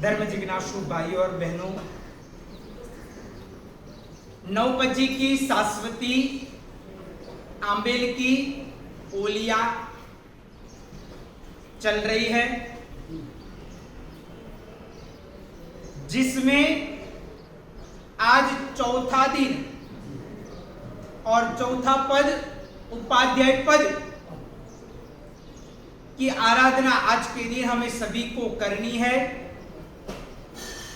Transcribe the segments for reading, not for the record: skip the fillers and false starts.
धर्म जिज्ञासु भाइयों और बहनों, नवपजी की शाश्वती आंबेल की ओलियां चल रही है, जिसमें आज चौथा दिन और चौथा पद उपाध्याय पद की आराधना आज के दिन हमें सभी को करनी है।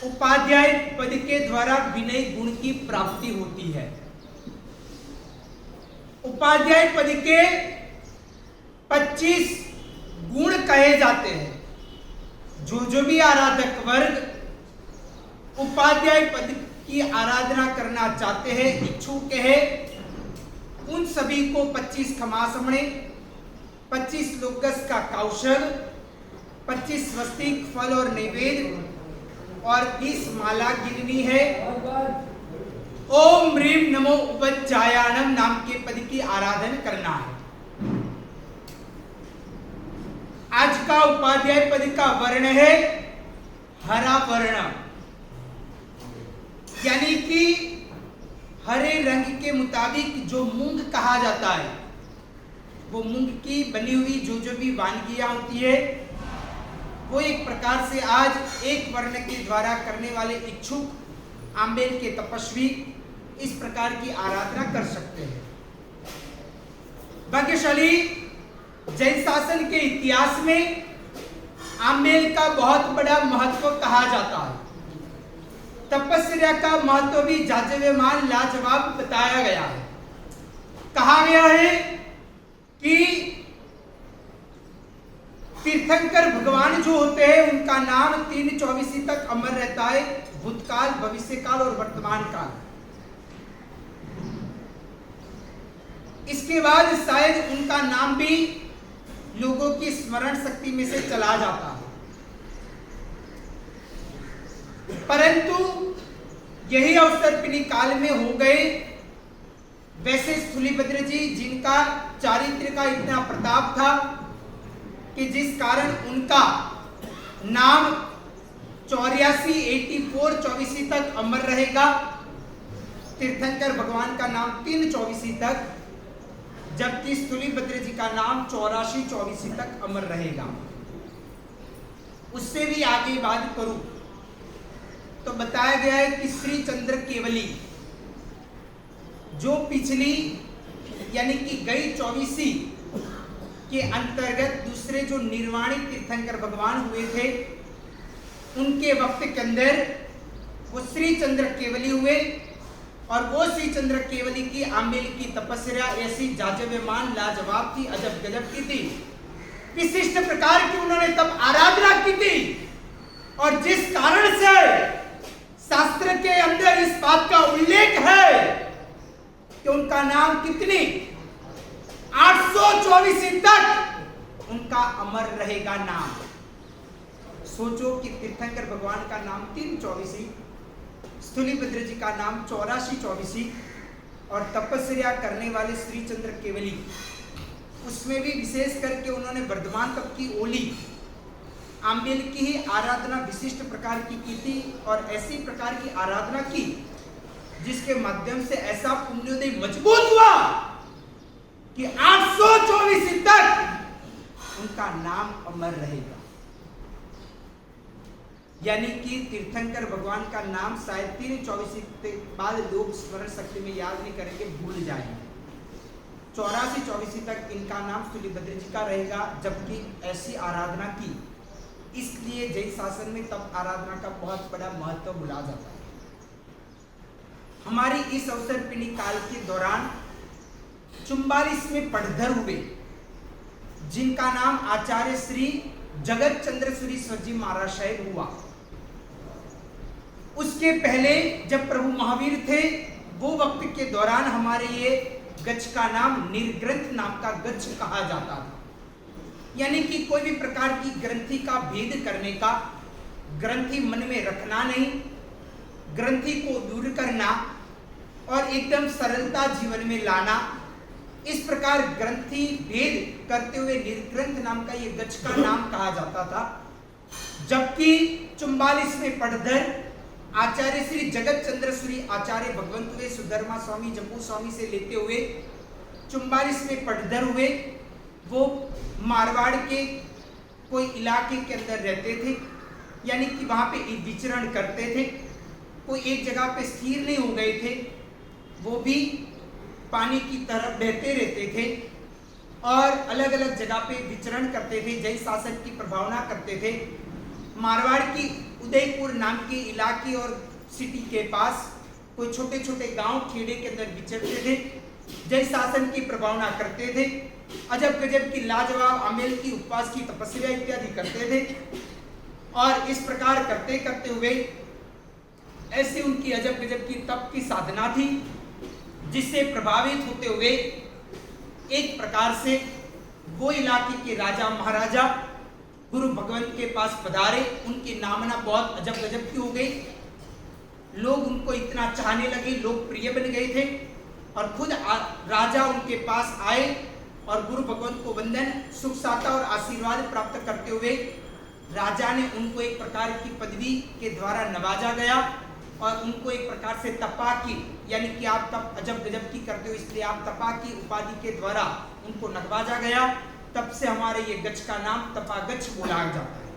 उपाध्याय पद के द्वारा विनय गुण की प्राप्ति होती है। उपाध्याय पद के 25 गुण कहे जाते हैं। जो भी आराधक वर्ग उपाध्याय पद की आराधना करना चाहते हैं, इच्छुक है, उन सभी को 25 खमासमणे, 25 लोकस का कौशल, 25 स्वस्तिक फल और नैवेद्य और 20 माला गिननी है। ओम ह्रीम नमो उपज्जायानम नाम के पद की आराधना करना है। आज का उपाध्याय पद का वर्ण है हरा वर्ण, यानी कि हरे रंग के मुताबिक जो मूंग कहा जाता है, वो मूंग की बनी हुई जो भी वानगियां होती है, वो एक प्रकार से आज एक वर्ण के द्वारा करने वाले इच्छुक आंबेल के तपस्वी इस प्रकार की आराधना कर सकते हैं। भाग्यशाली जैन शासन के इतिहास में आंबेल का बहुत बड़ा महत्व कहा जाता है। तपस्या का महत्व भी जाजव्यमान लाजवाब बताया गया है। कहा गया है कि तीर्थंकर भगवान जो होते हैं उनका नाम 3/24 तक अमर रहता है, भूतकाल, भविष्य काल और वर्तमान काल। इसके बाद शायद उनका नाम भी लोगों की स्मरण शक्ति में से चला जाता है, परंतु यही अवसर पिनी काल में हो गए। वैसे स्थूलीभद्र जी, जिनका चारित्र का इतना प्रताप था कि जिस कारण उनका नाम 84 तक अमर रहेगा, तीर्थंकर भगवान का नाम 3/24 तक, जबकि स्थूलीभद्र जी का नाम 84 तक अमर रहेगा। उससे भी आगे बात करूं तो बताया गया है कि श्री चंद्र केवली जो पिछली यानी कि गई 24 के अंतर्गत दूसरे जो निर्वाणी तीर्थंकर भगवान हुए थे, उनके वक्त के अंदर वो श्री चंद्र केवली हुए और वो श्री चंद्र केवली की आंबेल की तपस्या ऐसी जाजव्यमान लाजवाब थी, अजब गजब की थी, विशिष्ट प्रकार की उन्होंने तब आराधना की थी। और जिस कारण से शास्त्र के अंदर इस बात का उल्लेख है कि उनका नाम कितनी 824 तक उनका अमर रहेगा नाम। सोचो कि तीर्थंकर भगवान का नाम 3/24, स्थूलीभद्र जी का नाम 84/24 और तपस्या करने वाले श्री चंद्र केवली, उसमें भी विशेष करके उन्होंने वर्धमान तप की ओली आंबेल की ही आराधना विशिष्ट प्रकार की थी और ऐसी प्रकार की आराधना की जिसके माध्यम से ऐसा पुण्योदय मजबूत हुआ कि 824 तक उनका नाम अमर रहेगा। यानी कि तीर्थंकर भगवान का नाम शायद 3/24 के बाद लोग स्मरण शक्ति में याद नहीं करेंगे, भूल जाएंगे। 84/24 तक इनका नाम स्थूलीभद्र जी का रहेगा, जबकि ऐसी आराधना की, इसलिए जैन शासन में तब आराधना का बहुत बड़ा महत्व बोला जाता है। हमारी इस अवसर पिनी काल के दौरान 44 में पढ़धर हुए, जिनका नाम आचार्य श्री जगत चंद्र सुरीश्वर जी महाराज साहेब हुआ। उसके पहले जब प्रभु महावीर थे, वो वक्त के दौरान हमारे ये गच्छ का नाम निर्ग्रंथ नाम का गच्छ कहा जाता था। यानी कि कोई भी प्रकार की ग्रंथि का भेद करने का, ग्रंथि मन में रखना नहीं, ग्रंथि को दूर करना और एकदम सरलता जीवन में लाना, इस प्रकार ग्रंथि भेद करते हुए निर्ग्रंथ नाम का ये गच्छ का नाम कहा जाता था। जबकि 44 में पटधर आचार्य श्री जगत चंद्र सूरी आचार्य भगवंत हुए सुधर्मा स्वामी जम्बू स्वामी से लेते हुए 44 में पटधर हुए। वो मारवाड़ के कोई इलाके के अंदर रहते थे, यानी कि वहां पे विचरण करते थे, कोई एक जगह पे स्थिर नहीं हो गए थे, वो भी पानी की तरफ बहते रहते थे और अलग अलग जगह पे विचरण करते थे, जैन शासन की प्रभावना करते थे। मारवाड़ की उदयपुर नाम के इलाके और सिटी के पास कोई छोटे छोटे गांव खेड़े के अंदर विचरते थे, जय शासन की प्रभावना करते थे, अजब गजब की लाजवाब आमेल की उपवास की तपस्या इत्यादि करते थे। और इस प्रकार करते करते हुए ऐसी उनकी अजब गजब की तप की साधना थी, जिससे प्रभावित होते हुए एक प्रकार से वो इलाके के राजा महाराजा गुरु भगवंत के पास पधारे। उनकी नामना बहुत अजब गजब की हो गई, लोग उनको इतना चाहने लगे, लोग प्रिय बन गए थे और खुद राजा उनके पास आए और गुरु भगवंत को वंदन सुख साता और आशीर्वाद प्राप्त करते हुए राजा ने उनको एक प्रकार की पदवी के द्वारा नवाजा गया और उनको एक प्रकार से तपा की, यानी कि आप तप अजब गजब की करते हो इसलिए आप तपा की उपाधि के द्वारा उनको नवाजा गया। तब से हमारे ये गच्छ का नाम तपागच्छ बोला जाता है।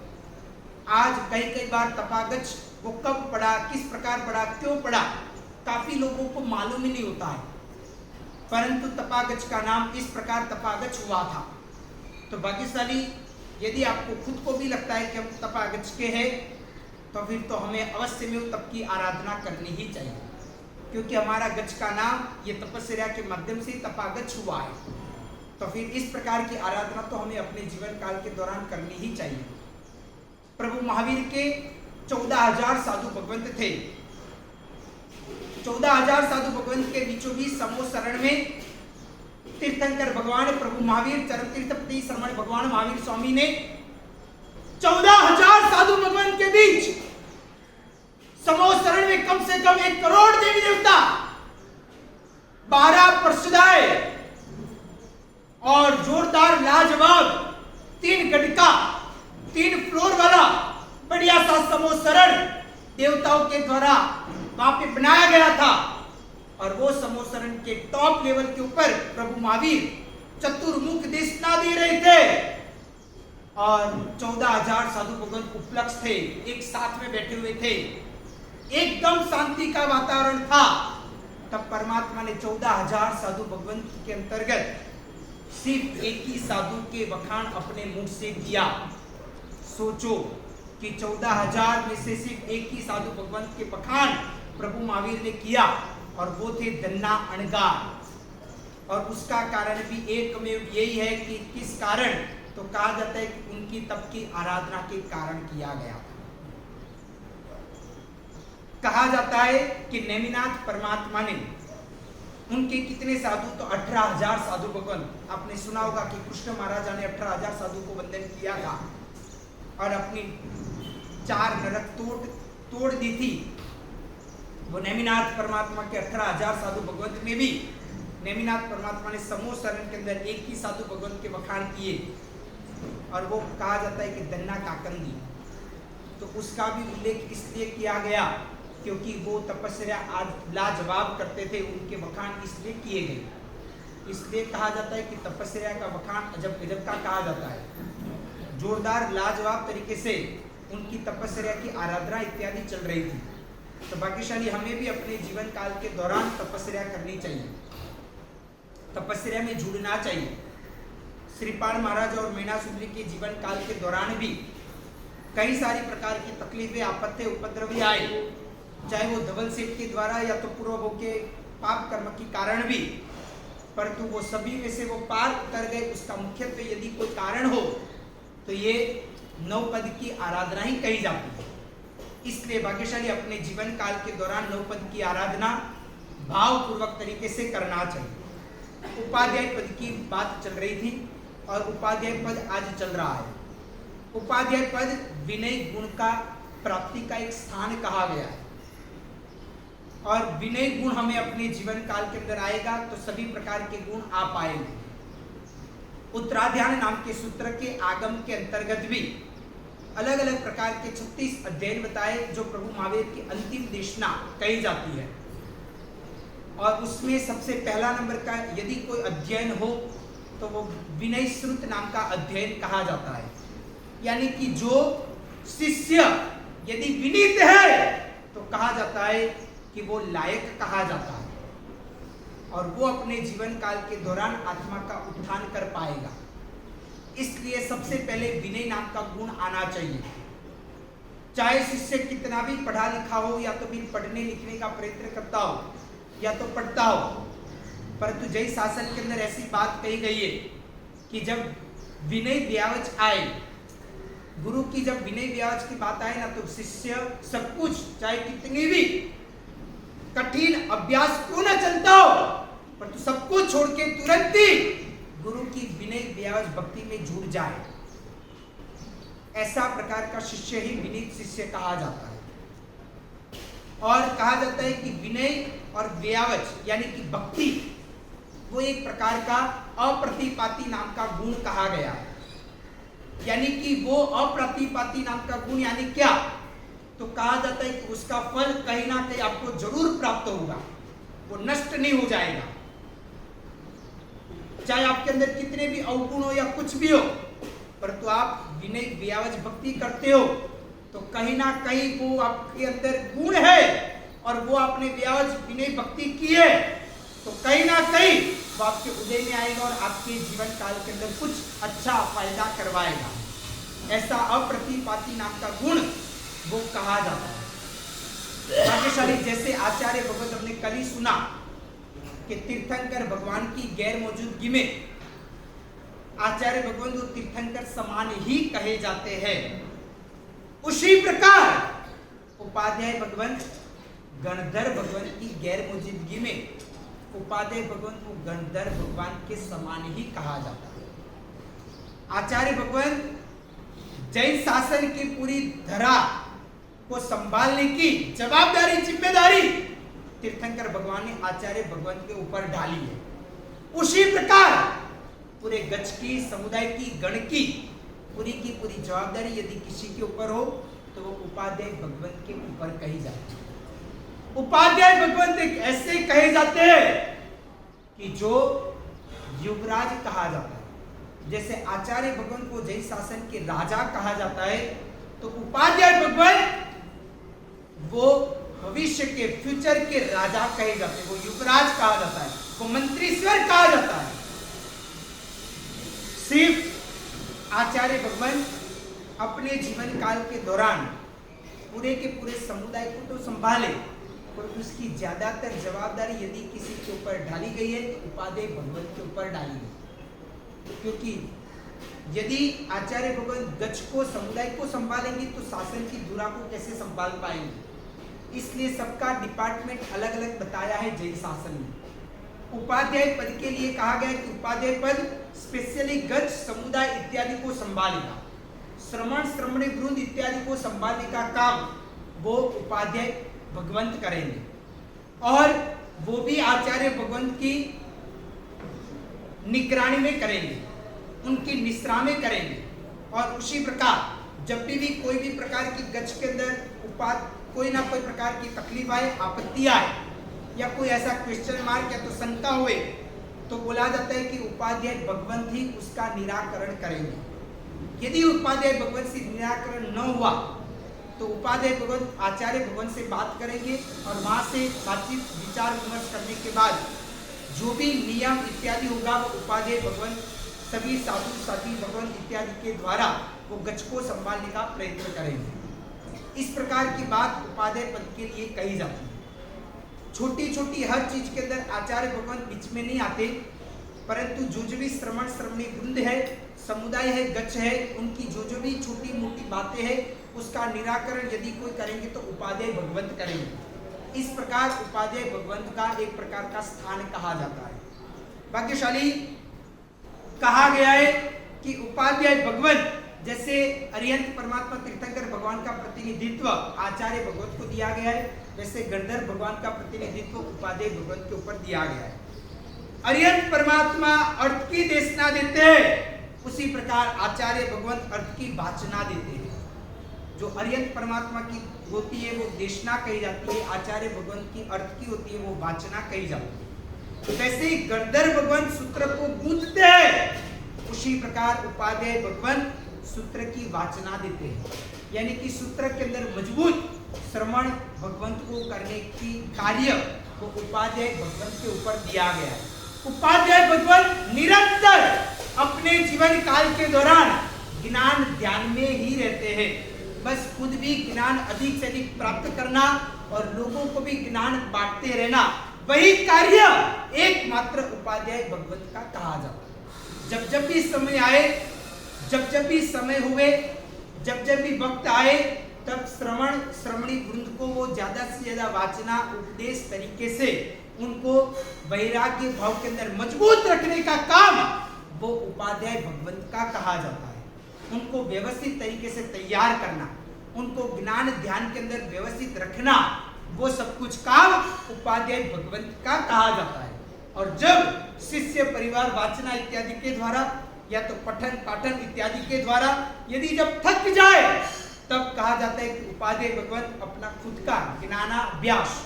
आज कई बार तपागच्छ वो कब पड़ा, किस प्रकार पड़ा, क्यों पड़ा, काफी लोगों को मालूम ही नहीं होता है, परंतु तपागच्छ का नाम इस प्रकार तपागच्छ हुआ था। तो भाग्यशाली यदि आपको खुद को भी लगता है कि हम तपागच्छ के हैं, तो फिर तो हमें अवश्य में तप की आराधना करनी ही चाहिए, क्योंकि हमारा गच्छ का नाम ये तपस्या के माध्यम से तपागच्छ हुआ है। तो फिर इस प्रकार की आराधना तो हमें अपने जीवन काल के दौरान करनी ही चाहिए। प्रभु महावीर के 14,000 साधु भगवंत थे। 14,000 साधु भगवंत के बीचों बीच समूह शरण में तीर्थंकर भगवान प्रभु महावीर चरण तीर्थपति श्रमण भगवान महावीर स्वामी ने 14,000 साधु भगवंत के बीच समूह शरण में कम से कम 1 करोड़ देवी देवता, 12 पार्षदाएं और जोरदार लाजवाब 3 गढ़का 3 फ्लोर वाला बढ़िया सा समूह शरण देवताओं के द्वारा वहां पे बनाया गया था। और वो समूह शरण के टॉप लेवल के ऊपर प्रभु महावीर चतुर्मुख देशना दे रहे थे और 14,000 साधु भगवंत उपलक्ष थे, एक साथ में बैठे हुए थे, एकदम शांति का वातावरण था। तब परमात्मा ने 14,000 साधु भगवंत के अंतर्गत सिर्फ एक ही साधु के वखान अपने मुख से किया। सोचो कि 14,000 में से सिर्फ एक ही साधु भगवंत के वखान प्रभु महावीर ने किया और वो थे दन्ना अणगार। और उसका कारण भी एकमेव यही है कि किस कारण, तो कहा जाता है कि उनकी तप की आराधना के कारण किया गया। कहा जाता है कि नेमिनाथ परमात्मा ने उनके कितने साधु, तो 18,000 साधु भगवंत। आपने सुना होगा कि कृष्ण महाराजा ने 18,000 साधु को वंदन किया था और अपनी 4 नरक तोड़ दी थी। वो नेमिनाथ परमात्मा के 18,000 साधु भगवंत में भी नेमिनाथ परमात्मा ने समूह शरण के अंदर एक ही साधु भगवंत के वखान किए और वो कहा जाता है कि दन्ना काकंदी। तो उसका भी उल्लेख इसलिए किया गया क्योंकि वो तपस्या आज लाजवाब करते थे, उनके वखान इसलिए किए गए। इसलिए कहा जाता है कि तपस्या का वखान अजब गजब का कहा जाता है। जोरदार लाजवाब तरीके से उनकी तपस्या की आराधना इत्यादि चल रही थी। तो भाग्यशाली हमें भी अपने जीवन काल के दौरान तपस्या करनी चाहिए, तपस्या में जुड़ना चाहिए। श्रीपाल महाराज और मीनासुंदरी के जीवन काल के दौरान भी कई सारी प्रकार की तकलीफें, आपत्ति, उपद्रव आए, चाहे वो धवल सेठ के द्वारा या तो पूर्व के पाप कर्म के कारण भी, परंतु वो सभी में से वो पार उतर गए। उसका मुख्यत्वे यदि कोई कारण हो तो ये 9 पद की आराधना ही कही जाती है। इसलिए भाग्यशाली अपने जीवन काल के दौरान 9 पद की आराधना भावपूर्वक तरीके से करना चाहिए। उपाध्याय पद की बात चल रही थी और उपाध्याय पद आज चल रहा है। उपाध्याय पद विनय गुण का प्राप्ति का एक स्थान कहा गया है और विनय गुण हमें अपने जीवन काल के अंदर आएगा तो सभी प्रकार के गुण आ पाएंगे। उत्तराध्यान नाम के सूत्र के आगम के अंतर्गत भी अलग अलग प्रकार के 36 अध्ययन बताए जो प्रभु महावीर की अंतिम देशना कही जाती है। और उसमें सबसे पहला नंबर का यदि कोई अध्ययन हो तो वो विनय श्रुत नाम का अध्ययन कहा जाता है। यानी कि जो शिष्य यदि विनीत है तो कहा जाता है कि वो लायक कहा जाता है और वो अपने जीवन काल के दौरान आत्मा का उत्थान कर पाएगा। इसलिए सबसे पहले विनय नाम का गुण आना चाहिए। चाहे शिष्य कितना भी पढ़ा लिखा हो या तो भी पढ़ने लिखने का प्रयत्न करता हो या तो पढ़ता हो, परंतु जय शासन के अंदर ऐसी बात कही गई है कि जब विनय व्यावच आए, गुरु की जब विनय व्यावच की बात आए ना तो शिष्य सब कुछ चाहे कितनी भी कठिन अभ्यास क्यों न चलता हो परंतु सब कुछ छोड़ के तुरंत ही गुरु की विनय व्यावच भक्ति में जुड़ जाए। ऐसा प्रकार का शिष्य ही विनीत शिष्य कहा जाता है। और कहा जाता है कि विनय और व्यावच यानी कि भक्ति वो एक प्रकार का अप्रतिपाती नाम का गुण कहा गया है। यानी कि वो अप्रतिपाती नाम का गुण यानी क्या, तो कहा जाता है कि उसका फल कहीं ना कहीं आपको जरूर प्राप्त होगा, वो नष्ट नहीं हो जाएगा। चाहे आपके अंदर कितने भी अवगुण हो या कुछ भी हो, परंतु आप विनय व्यावच भक्ति करते हो तो कहीं ना कहीं वो आपके अंदर गुण है और वो आपने व्यावच विनय भक्ति की है तो कहीं ना कहीं वो आपके उदय में आएगा और आपके जीवन काल के अंदर कुछ अच्छा फायदा करवाएगा। ऐसा अप्रतिपाती नाम का गुण वो कहा जाता है। भाग्यशाली जैसे आचार्य भगवत हमने कल ही सुना कि तीर्थंकर भगवान की गैर मौजूदगी में आचार्य भगवान जो तीर्थंकर समान ही कहे जाते हैं, उसी प्रकार उपाध्याय भगवान गणधर भगवान की गैर मौजूदगी में उपाध्याय भगवान को गणधर भगवान के समान ही कहा जाता है। आचार्य भगवान जैन शासन की पूरी धरा को संभालने की जवाबदारी जिम्मेदारी तीर्थंकर भगवान ने आचार्य भगवान के ऊपर डाली है। उसी प्रकार पूरे गच्छ की समुदाय की गण की पूरी जवाबदारी यदि किसी के ऊपर हो तो वो उपाध्याय भगवान के ऊपर कही जाती है। उपाध्याय भगवंत एक ऐसे कहे जाते हैं कि जो युवराज कहा जाता है। जैसे आचार्य भगवंत को जैन शासन के राजा कहा जाता है तो उपाध्याय भगवंत वो भविष्य के फ्यूचर के राजा कहे जाते हैं, वो युवराज कहा जाता है, वो मंत्रीश्वर कहा जाता है। सिर्फ आचार्य भगवंत अपने जीवन काल के दौरान पूरे के पूरे समुदाय को तो संभाले और उसकी ज्यादातर जवाबदारी यदि किसी के ऊपर डाली गई है तो उपाध्याय भगवंत के ऊपर डाली गई। क्योंकि यदि आचार्य भगवंत गच्छ को समुदाय को संभालेंगे तो शासन की धुरा को कैसे संभाल पाएंगे, इसलिए सबका डिपार्टमेंट अलग अलग बताया है जैन शासन में। उपाध्याय पद के लिए कहा गया कि उपाध्याय पद स्पेशली गच्छ समुदाय इत्यादि को संभालेगा, श्रमण श्रमणी वृंद इत्यादि को संभालने का काम वो उपाध्याय भगवंत करेंगे और वो भी आचार्य भगवंत की निगरानी में करेंगे, उनकी निश्रा में करेंगे। और उसी प्रकार जब भी कोई भी प्रकार की गच्छ के अंदर कोई ना कोई प्रकार की तकलीफ आए, आपत्ति आए या कोई ऐसा क्वेश्चन मार्क या तो शंका हुए तो बोला जाता है कि उपाध्याय भगवंत ही उसका निराकरण करेंगे। यदि उपाध्याय भगवंत से निराकरण न हुआ तो उपाध्याय भगवंत आचार्य भगवंत से बात करेंगे और वहां से बातचीत विचार विमर्श करने के बाद जो भी नियम इत्यादि होगा वो उपाध्याय भगवंत सभी साधु साथी भगवंत इत्यादि के द्वारा वो गच्छ को संभालने का प्रयत्न करेंगे। इस प्रकार की बात उपाध्याय पद के लिए कही जाती है। छोटी छोटी हर चीज के अंदर आचार्य भगवंत बीच में नहीं आते, परंतु जो भी श्रमण श्रमणी वृंद है, समुदाय है, गच्छ है, उनकी जो भी छोटी मोटी बातें हैं उसका निराकरण यदि कोई करेंगे तो उपाध्याय भगवंत करेंगे। इस प्रकार उपाध्याय भगवंत का एक प्रकार का स्थान कहा जाता है। भाग्यशाली कहा गया है कि उपाध्याय भगवंत जैसे अरिहंत परमात्मा तीर्थंकर भगवान का प्रतिनिधित्व आचार्य भगवंत को दिया गया है, वैसे गणधर भगवान का प्रतिनिधित्व उपाध्याय भगवंत के ऊपर दिया गया है। अरिहंत परमात्मा अर्थ की देशना देते हैं, उसी प्रकार आचार्य भगवंत अर्थ की वाचना देते हैं। जो अर्यंत परमात्मा की होती है वो देशना कही जाती है, आचार्य भगवंत की अर्थ की होती है वो वाचना कही जाती है। वैसे ही गंधर्व भगवंत सूत्र को गूंथते हैं, उसी प्रकार उपाध्याय भगवंत सूत्र की वाचना देते हैं, यानी कि सूत्र के अंदर मजबूत श्रवण भगवंत को करने की कार्य को उपाध्याय भगवंत के ऊपर दिया गया है। उपाध्याय भगवंत निरंतर अपने जीवन काल के दौरान ज्ञान ध्यान में ही रहते हैं, बस खुद भी ज्ञान अधिक से अधिक प्राप्त करना और लोगों को भी ज्ञान बांटते रहना, वही कार्य एकमात्र उपाध्याय भगवंत का कहा जाता है। जब जब भी समय आए, जब जब भी समय हुए, जब जब भी वक्त आए, तब श्रमणी वृंद को वो ज्यादा से ज्यादा वाचना उपदेश तरीके से उनको वैराग्य भाव के अंदर मजबूत रखने का काम वो उपाध्याय भगवंत का कहा जाता है। उनको व्यवस्थित तरीके से तैयार करना, उनको ज्ञान ध्यान के अंदर व्यवस्थित रखना, वो सब कुछ काम उपाध्याय भगवंत का कहा जाता है। और जब शिष्य परिवार वाचना इत्यादि के द्वारा या तो पठन पाठन इत्यादि के द्वारा यदि जब थक जाए, तब कहा जाता है कि उपाध्याय भगवंत अपना खुद का ज्ञानाभ्यास,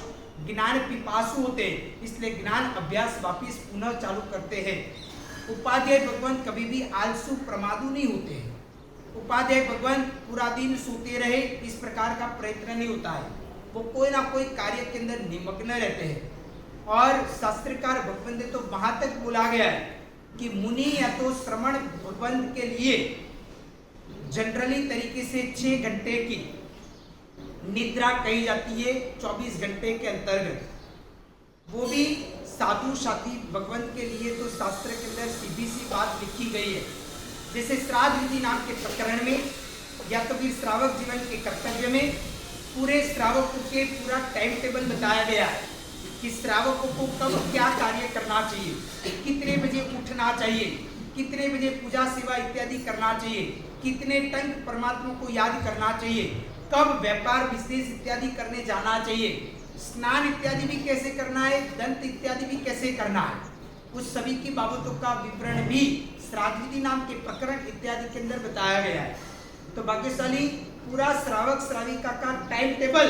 ज्ञान पिपासु होते हैं, इसलिए ज्ञान अभ्यास वापिस पुनः चालू करते हैं। उपाध्याय भगवंत कभी भी आलसू प्रमादु नहीं होते हैं। उपाध्याय भगवंत पूरा दिन सोते रहे इस प्रकार का प्रयत्न नहीं होता है, वो कोई ना कोई कार्य के अंदर निमग्न रहते हैं। और शास्त्रकार भगवंत ने तो वहां तक बोला गया है कि मुनि या तो श्रवण भगवंत के लिए जनरली तरीके से 6 घंटे की निद्रा कही जाती है 24 घंटे के अंतर्गत, वो भी साधु साथी भगवंत के लिए तो शास्त्र के अंदर सीधी सी बात लिखी गई है। जैसे श्राद्ध विधि नाम के प्रकरण में या तो फिर श्रावक जीवन के कर्तव्य में पूरे श्रावकों के पूरा टाइम टेबल बताया गया है कि श्रावकों को कब क्या कार्य करना चाहिए, कितने बजे उठना चाहिए, कितने बजे पूजा सेवा इत्यादि करना चाहिए, कितने टंक परमात्मा को याद करना चाहिए, कब व्यापार बिजनेस इत्यादि करने जाना चाहिए, स्नान इत्यादि भी कैसे करना है, दंत इत्यादि भी कैसे करना है, उस सभी की बाबतों का विवरण भी श्राद्ध विधि नाम के प्रकरण इत्यादि के अंदर बताया गया है। तो भाग्यशाली पूरा श्रावक श्राविका का टाइम टेबल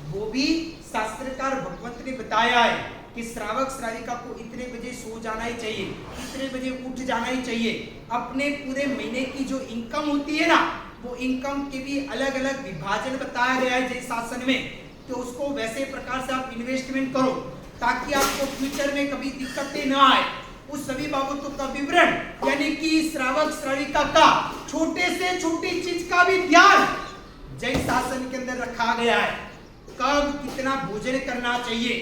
वो भी शास्त्रकार भगवंत ने बताया है कि श्रावक श्राविका को इतने बजे सो जाना ही चाहिए, इतने बजे उठ जाना ही चाहिए। अपने पूरे महीने की जो इनकम होती है ना, वो इनकम के भी अलग अलग विभाजन बताया गया है जय शासन में, तो उसको वैसे प्रकार से आप इन्वेस्टमेंट करो ताकि आपको फ्यूचर में कभी दिक्कतें न आए। उस सभी बाबतों का विवरण यानी कि श्रावक श्राविका का छोटे से छोटी चीज का भी ध्यान जय शासन के अंदर रखा गया है। कब कितना भोजन करना चाहिए,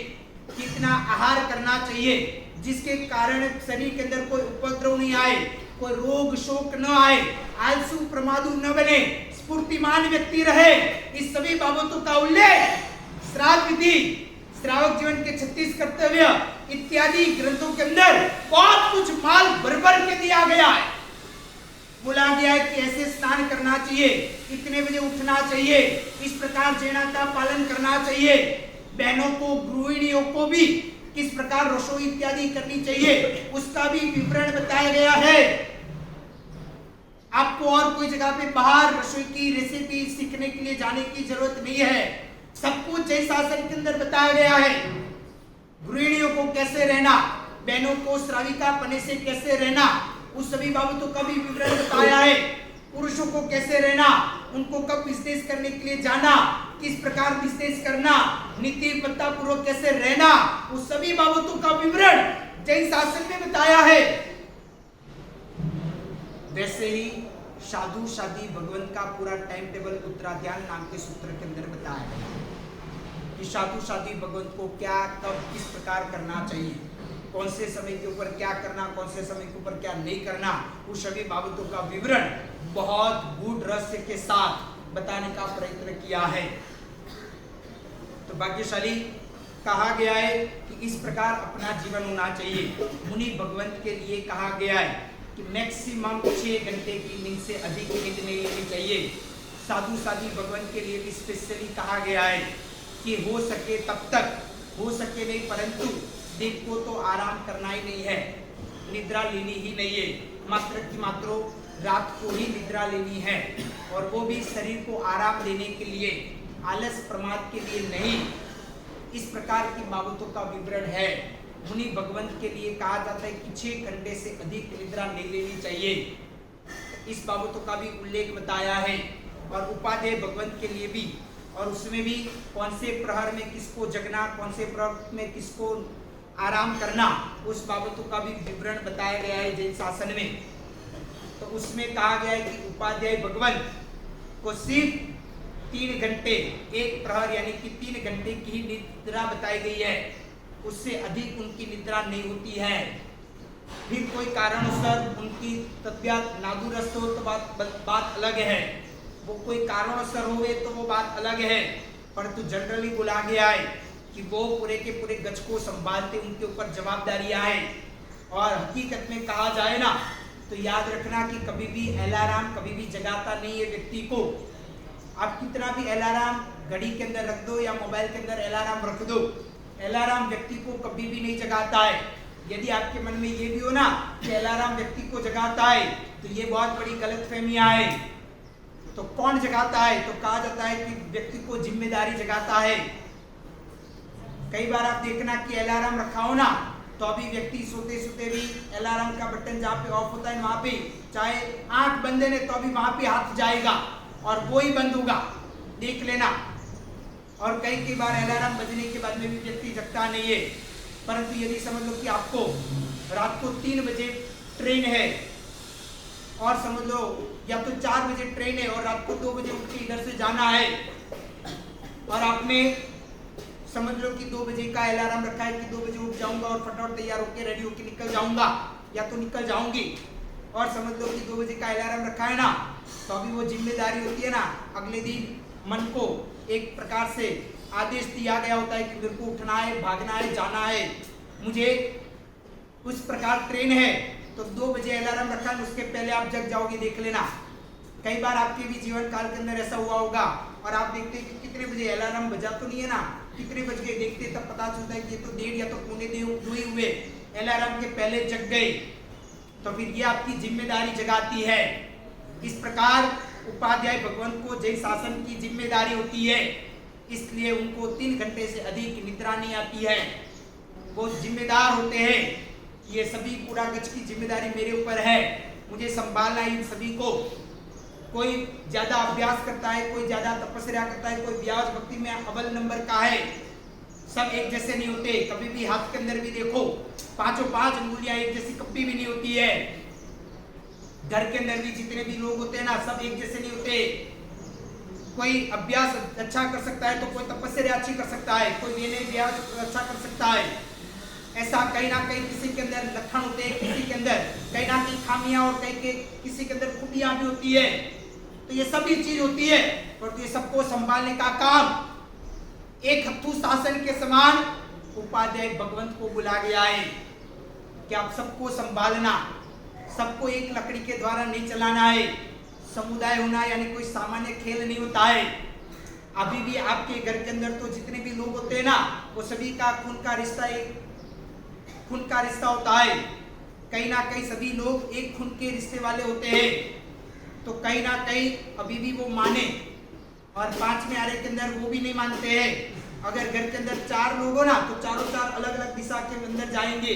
कितना आहार करना चाहिए, जिसके कारण शरीर के अंदर कोई उपद्रव नहीं आए, कोई रोग शोक न आए, आलसू प्रमादु न बने, स्फूर्तिमान व्यक्ति रहे। इस सभी बाबतों का उल्लेख श्राद्ध विधि, श्रावक जीवन के 36 कर्तव्य इत्यादि ग्रंथों के अंदर बहुत कुछ माल भर के दिया गया है। बोला गया है कि ऐसे स्नान करना चाहिए, इतने बजे उठना चाहिए, इस प्रकार जैना का पालन करना चाहिए। बहनों को, गृहिणियों को भी किस प्रकार रसोई इत्यादि करनी चाहिए, उसका भी विवरण बताया गया है। आपको और कोई जगह पे बाहर रसोई की रेसिपी सीखने के लिए जाने की जरूरत नहीं है, सब कुछ जय शासन के अंदर बताया गया है। गृहिणियों को कैसे रहना, बहनों को श्राविका पने से कैसे रहना, उस सभी बाबतों का भी विवरण बताया है। पुरुषों को कैसे रहना, उनको कब बिजनेस करने के लिए जाना, किस प्रकार बिजनेस करना, नीति पत्ता पूर्वक कैसे रहना, उस सभी बाबतों का विवरण जैन शासन में बताया है। वैसे ही साधु साधी भगवंत का पूरा टाइम टेबल उत्तराध्यान नाम के सूत्र के अंदर बताया है कि साधु साधी भगवंत को क्या कब किस प्रकार करना चाहिए, कौन से समय के ऊपर क्या करना, कौन से समय के ऊपर क्या नहीं करना, उस सभी बाबतों का विवरण बहुत गूढ़ रहस्य के साथ बताने का प्रयत्न किया है। तो भाग्यशाली कहा गया है कि इस प्रकार अपना जीवन होना चाहिए। मुनि भगवंत के लिए कहा गया है कि मैक्सिमम 6 घंटे की नींद से अधिक नींद नहीं लेनी चाहिए। साधु साधी भगवंत के लिए भी स्पेशली कहा गया है कि हो सके तब तक, हो सके नहीं परंतु दिन को तो आराम करना ही नहीं है, निद्रा लेनी ही नहीं है, मात्र की मात्र रात को ही निद्रा लेनी है, और वो भी शरीर को आराम देने के लिए, आलस प्रमाद के लिए नहीं। इस प्रकार की बाबतों का विवरण है। मुनि भगवंत के लिए कहा जाता है कि 6 घंटे से अधिक निद्रा नहीं लेनी चाहिए। इस बाबतों का भी उल्लेख बताया है। और उपाध्याय भगवंत के लिए भी, और उसमें भी कौन से प्रहर में किसको जगना, कौन से प्रहर में किसको आराम करना, उस बाबतों का भी विवरण बताया गया है जैन शासन में। तो उसमें कहा गया है कि उपाध्याय भगवंत को सिर्फ 3 घंटे, एक प्रहर यानी कि 3 घंटे की ही निद्रा बताई गई है, उससे अधिक उनकी निद्रा नहीं होती है। फिर कोई कारणवश उनकी तबीयत नादुरुस्त हो तो बात अलग है, वो कोई कारणवश हुए तो वो बात अलग है, परंतु जनरली बोला गया है कि वो पूरे के पूरे गज को संभालते, उनके ऊपर जवाबदारियां हैं। और हकीकत में कहा जाए ना तो याद रखना कि कभी भी अलार्म कभी भी जगाता नहीं है व्यक्ति को। आप कितना भी अलार्म घड़ी के अंदर रख दो या मोबाइल के अंदर अलार्म रख दो, अलार्म व्यक्ति को कभी भी नहीं जगाता है। यदि आपके मन में ये भी हो ना कि अलार्म व्यक्ति को जगाता है, तो ये बहुत बड़ी गलतफहमियां है। तो कौन जगाता है? तो कहा जाता है कि व्यक्ति को जिम्मेदारी जगाता है। कई बार आप देखना कि अलार्म रखा हो ना, तो अभी व्यक्ति सोते सोते भी अलार्म का बटन जहाँ पे ऑफ होता है वहां पे, चाहे आंख बंद है तो अभी वहां पे हाथ जाएगा और वो ही बंद होगा, देख लेना। और कई बार अलार्म बजने के बाद में भी व्यक्ति जगता नहीं है। परंतु यदि समझ लो कि आपको रात को 3 बजे ट्रेन है, और समझ लो या तो 4 बजे ट्रेन है और रात को 2 बजे उठ के इधर से जाना है, और आपने समझ लो कि 2 बजे का अलार्म रखा है कि 2 बजे उठ जाऊंगा और फटाफट तैयार होकर रेडी होकर निकल जाऊंगा या तो निकल जाऊंगी, और समझ लो कि 2 बजे का अलार्म रखा है ना, तो अभी वो जिम्मेदारी होती है ना, अगले दिन मन को एक प्रकार से आदेश दिया गया होता है कि मेरे को उठना है, भागना है, जाना है, मुझे उस प्रकार ट्रेन है, तो 2 बजे अलार्म रखा है, उसके पहले आप जग जाओगे, देख लेना। कई बार आपके भी जीवन काल के अंदर ऐसा हुआ होगा, और आप देखते हैं कि कितने बजे अलार्म बजा तो नहीं है ना, कितने बज गए, देखते तब पता चलता है कि ये तो 1:30 या तो 1:45 हुए, अलार्म के पहले जग गए। तो फिर ये आपकी जिम्मेदारी जगाती है। इस प्रकार उपाध्याय भगवंत को जय शासन की जिम्मेदारी होती है, इसलिए उनको 3 घंटे से अधिक निद्रा नहीं आती है। वो जिम्मेदार होते हैं, ये सभी पूरा गज की जिम्मेदारी मेरे ऊपर है, मुझे संभालना है इन सभी को। कोई ज्यादा अभ्यास करता है, कोई ज्यादा तपस्या करता है, कोई व्यास भक्ति में अव्वल नंबर का है, सब एक जैसे नहीं होते। कभी भी हाथ के अंदर भी देखो, 5 अंगुलियां एक जैसी कभी भी नहीं होती है। घर के अंदर भी जितने भी लोग होते हैं ना, सब एक जैसे नहीं होते। कोई अभ्यास अच्छा कर सकता है तो कोई तपस्या अच्छी कर सकता है, कोई विनय अभ्यास अच्छा कर सकता है। ऐसा कहीं ना कहीं किसी के अंदर लक्षण होते हैं, किसी के अंदर कहीं ना कहीं खामियां और किसी के अंदर खूबियां भी होती है। तो ये सभी चीज होती है, पर ये सबको संभालने का काम एक हत्थू शासन के समान उपाध्याय भगवंत को बुला गया है कि आप सबको संभालना, सबको एक लकड़ी के द्वारा नहीं चलाना है। समुदाय होना यानी कोई सामान्य खेल नहीं होता है। अभी भी आपके घर के अंदर तो जितने भी लोग होते हैं ना, वो सभी का खून का रिश्ता होता है। कहीं ना कहीं सभी लोग एक खून के रिश्ते वाले होते हैं। तो कहीं ना कहीं अभी भी वो माने, और 5 में आरे के अंदर वो भी नहीं मानते हैं। अगर घर के अंदर 4 लोग हो ना, तो चारों 4 अलग अलग दिशा के अंदर जाएंगे।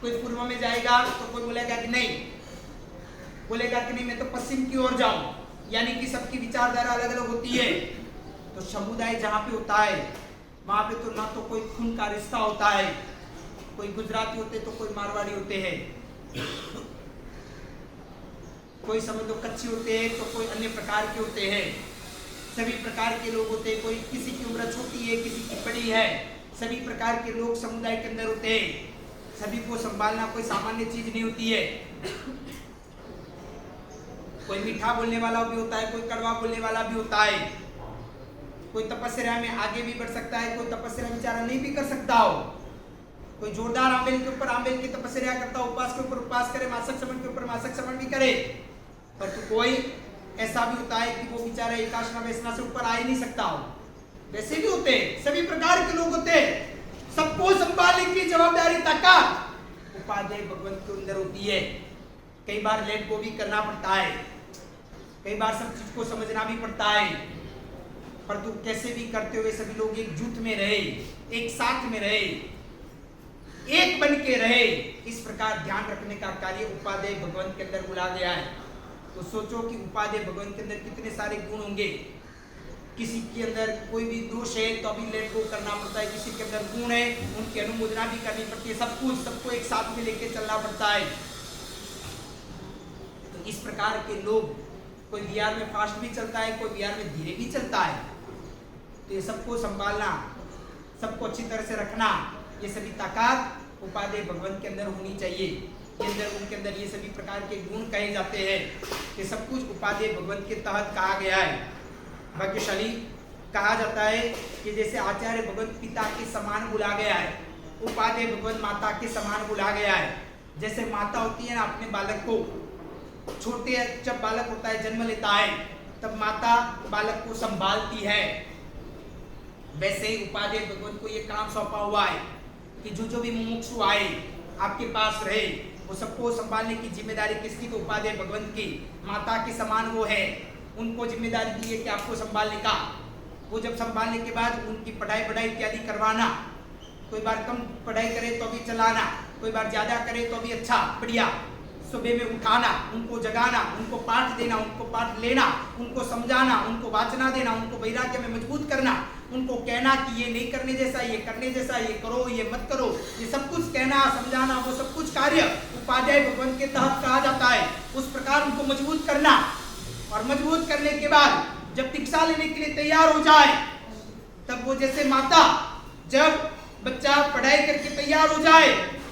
कोई पूर्व में जाएगा तो कोई बोलेगा कि नहीं, मैं तो पश्चिम की ओर जाऊं, यानी कि सबकी विचारधारा अलग अलग होती है। तो समुदाय जहाँ पे होता है वहां पे तो ना तो कोई खून का रिश्ता होता है, कोई गुजराती होते तो कोई मारवाड़ी होते हैं, कोई समझ लो कच्ची होते हैं तो कोई अन्य प्रकार के होते हैं। सभी प्रकार के लोग होते हैं, कोई किसी की उम्र छोटी है, किसी की बड़ी है, सभी प्रकार के लोग समुदाय के अंदर होते हैं। सभी को संभालना कोई सामान्य चीज नहीं होती है। कोई मीठा बोलने वाला भी होता है, कोई कड़वा बोलने वाला भी होता है। कोई तपस्या में आगे भी बढ़ सकता है, कोई तपस्या बेचारा नहीं भी कर सकता हो। कोई जोरदार आंबेल के ऊपर आंबेल की तपस्या करता, उपास के ऊपर उपास करे, मासक समन के ऊपर मासक समन भी करे। पर तो कोई ऐसा भी होता है कि वो बेचारा एकाशना वैसना से ऊपर आ ही नहीं सकता हो। वैसे भी होते हैं, सभी प्रकार के लोग होते हैं। सबको संभालने की जवाबदारी ताकत उपाध्याय भगवंत के अंदर होती है। कई बार लेट को भी करना पड़ता है। कई बार सब चीज को समझना भी पड़ता है, पर तू कैसे भी करते हुए सभी लोग एकजुट में रहे, एक साथ में रहे, एक बन के रहे, इस प्रकार ध्यान रखने का कार्य उपादेय भगवंत के अंदर बुला गया है। तो सोचो कि उपादेय भगवंत के अंदर कितने सारे गुण होंगे। किसी के अंदर कोई भी दोष है तो अभी लेट गो करना पड़ता है, किसी के अंदर गुण है उनकी अनुमोदना भी करनी पड़ती है, सब कुछ सबको एक साथ में लेके चलना पड़ता है। तो इस प्रकार के लोग, कोई बिहार में फास्ट भी चलता है, कोई बिहार में धीरे भी चलता है, तो ये सबको संभालना, सबको अच्छी तरह से रखना, ये सभी ताकत उपादेय भगवंत के अंदर होनी चाहिए। उनके अंदर ये सभी प्रकार के गुण कहे जाते हैं कि सब कुछ उपादेय भगवंत के तहत कहा गया है। भाग्यशाली कहा जाता है कि जैसे आचार्य भगवंत पिता के समान बुला गया है, उपादेय भगवंत माता के समान बुला गया है। जैसे माता होती है ना, अपने बालक को, छोटे जब बालक होता है, जन्म लेता है, तब माता बालक को संभालती है, वैसे ही उपादेय भगवंत को ये काम सौंपा हुआ है कि जो भी मुमुक्षु आए आपके पास रहे, वो सबको संभालने की जिम्मेदारी किसकी? तो उपादेय भगवंत की। माता के समान वो है, उनको जिम्मेदारी दी है कि आपको संभालने का। वो जब संभालने के बाद उनकी पढ़ाई इत्यादि करवाना, कोई बार कम पढ़ाई करे तो भी चलाना, कोई बार ज्यादा करे तो भी अच्छा बढ़िया, सुबह में उठाना, उनको जगाना, उनको पाठ देना, उनको पाठ लेना, उनको समझाना, उनको वाचना देना, उनको वैराग्य में मजबूत करना, उनको कहना कि ये नहीं करने जैसा, ये करने जैसा, ये करो, ये मत करो, ये सब कुछ कहना, समझाना, वो सब कुछ कार्य उपाध्याय भगवंत के तहत कहा जाता है। उस प्रकार उनको मजबूत करना, और मजबूत करने के बाद जब दीक्षा लेने के लिए तैयार हो जाए, तब वो जैसे माता जब बच्चा पढ़ाई करके तैयार हो जाए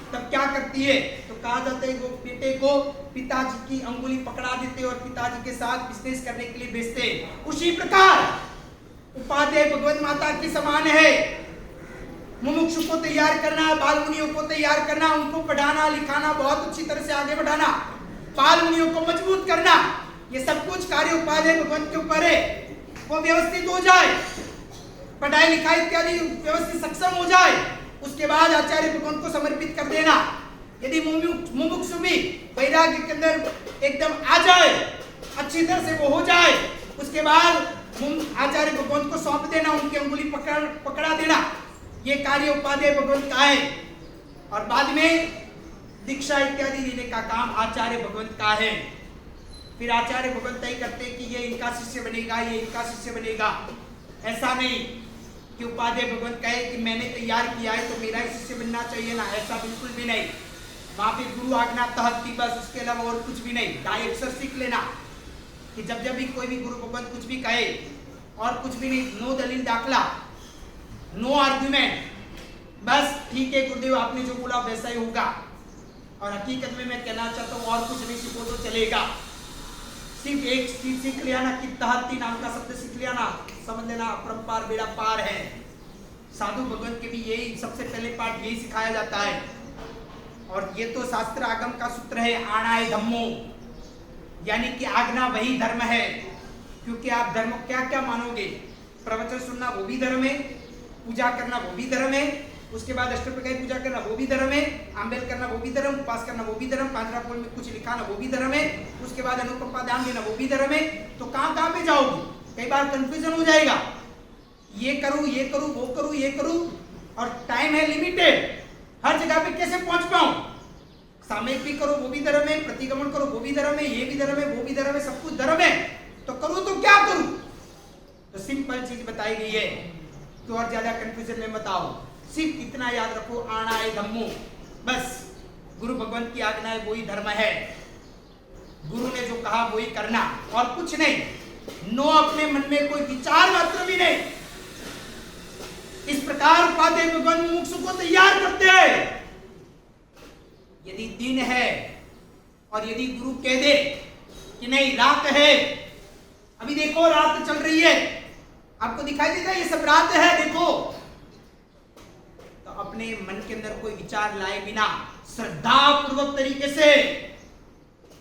तब क्या करती है? तो कहा जाता है वो बेटे को पिताजी की अंगुली पकड़ा देते और पिताजी के साथ बिजनेस करने के लिए भेजते। उसी प्रकार उपाध्याय भगवत माता के समान है। मुमुक्षु को तैयार करना, बाल मुनियों को तैयार करना, उनको पढ़ाना लिखाना, बहुत अच्छी तरह से आगे बढ़ाना, बाल मुनियों को मजबूत करना, ये सब कुछ कार्य उपाध्याय भगवत के ऊपर है। वो व्यवस्थित हो जाए, पढ़ाई लिखाई इत्यादि व्यवस्थित सक्षम हो जाए, उसके बाद आचार्य भगवंत को समर्पित कर देना। यदि मुमुक्षु भी वैराग्य के अंदर एकदम आ जाए, अच्छी तरह से वो हो जाए, उसके बाद आचार्य भगवंत को सौंप देना, उनकी अंगुली पकड़ा देना, ये कार्य उपाध्याय भगवंत का है। और बाद में दीक्षा इत्यादि देने का काम आचार्य भगवंत का है। फिर आचार्य भगवंत तय करते कि ये इनका शिष्य बनेगा, ये इनका शिष्य बनेगा। ऐसा नहीं कि उपाध्याय भगवंत कहे कि मैंने तैयार किया है तो मेरा ही शिष्य बनना चाहिए ना, ऐसा बिल्कुल भी नहीं। वहां पे गुरु आज्ञा तहत की बस, उसके अलावा और कुछ भी नहीं। डायरेक्ट से सीख लेना कि जब भी कोई भी गुरु भगवंत कुछ भी कहे और कुछ भी नहीं, नो दलील दाखला, नो आर्ग्यूमेंट, बस ठीक है गुरुदेव आपने जो बोला वैसा ही होगा। और हकीकत में मैं कहना चाहता हूँ और कुछ नहीं सीखो तो चलेगा, सिर्फ एक चीज सीख लिया ना कि तहती नाम का शब्द सीख लिया ना, समझ लेना अपरंपार बेड़ा पार है। साधु भगवंत के भी यही सबसे पहले पाठ यही सिखाया जाता है। और ये तो शास्त्र आगम का सूत्र है, आणाय धम्मो, यानी कि आज्ञा वही धर्म है। क्योंकि आप धर्म क्या क्या मानोगे? प्रवचन सुनना वो भी धर्म है, पूजा करना वो भी धर्म है, उसके बाद अष्टप्रकाय पूजा करना वो भी धर्म है, आंबेल करना वो भी धर्म, उपास करना वो भी धर्म, पांचरा फूल में कुछ लिखाना वो भी धर्म है, उसके बाद अनुकंपा दान देना वो भी धर्म है। तो कहाँ पे जाओगे? कई बार कंफ्यूजन हो जाएगा, ये करूं, ये करूं, वो करूं, ये करूं, और टाइम है लिमिटेड, हर जगह पे कैसे पहुंच पाऊं? सामयिक भी करो वो भी धर्म है, प्रतिगमन करो वो भी धर्म है, ये भी धर्म है, वो भी धर्म है, सब कुछ धर्म है, तो करूं तो क्या करूं? तो सिंपल चीज बताई गई है, तो और ज्यादा कंफ्यूजन में मत आओ। सिर्फ इतना याद रखो, आणाय धम्मो, बस गुरु भगवंत की आज्ञा है वही धर्म है, गुरु ने जो कहा वही करना और कुछ नहीं। नो अपने मन में कोई विचार मात्र भी नहीं। इस प्रकार उपाध्याय भगवान मुमुक्षु को तैयार करते हैं। यदि दिन है और यदि गुरु कह दे कि नहीं रात है, अभी देखो रात चल रही है, आपको दिखाई देता है ये सब रात है देखो, तो अपने मन के अंदर कोई विचार लाए बिना श्रद्धा पूर्वक तरीके से,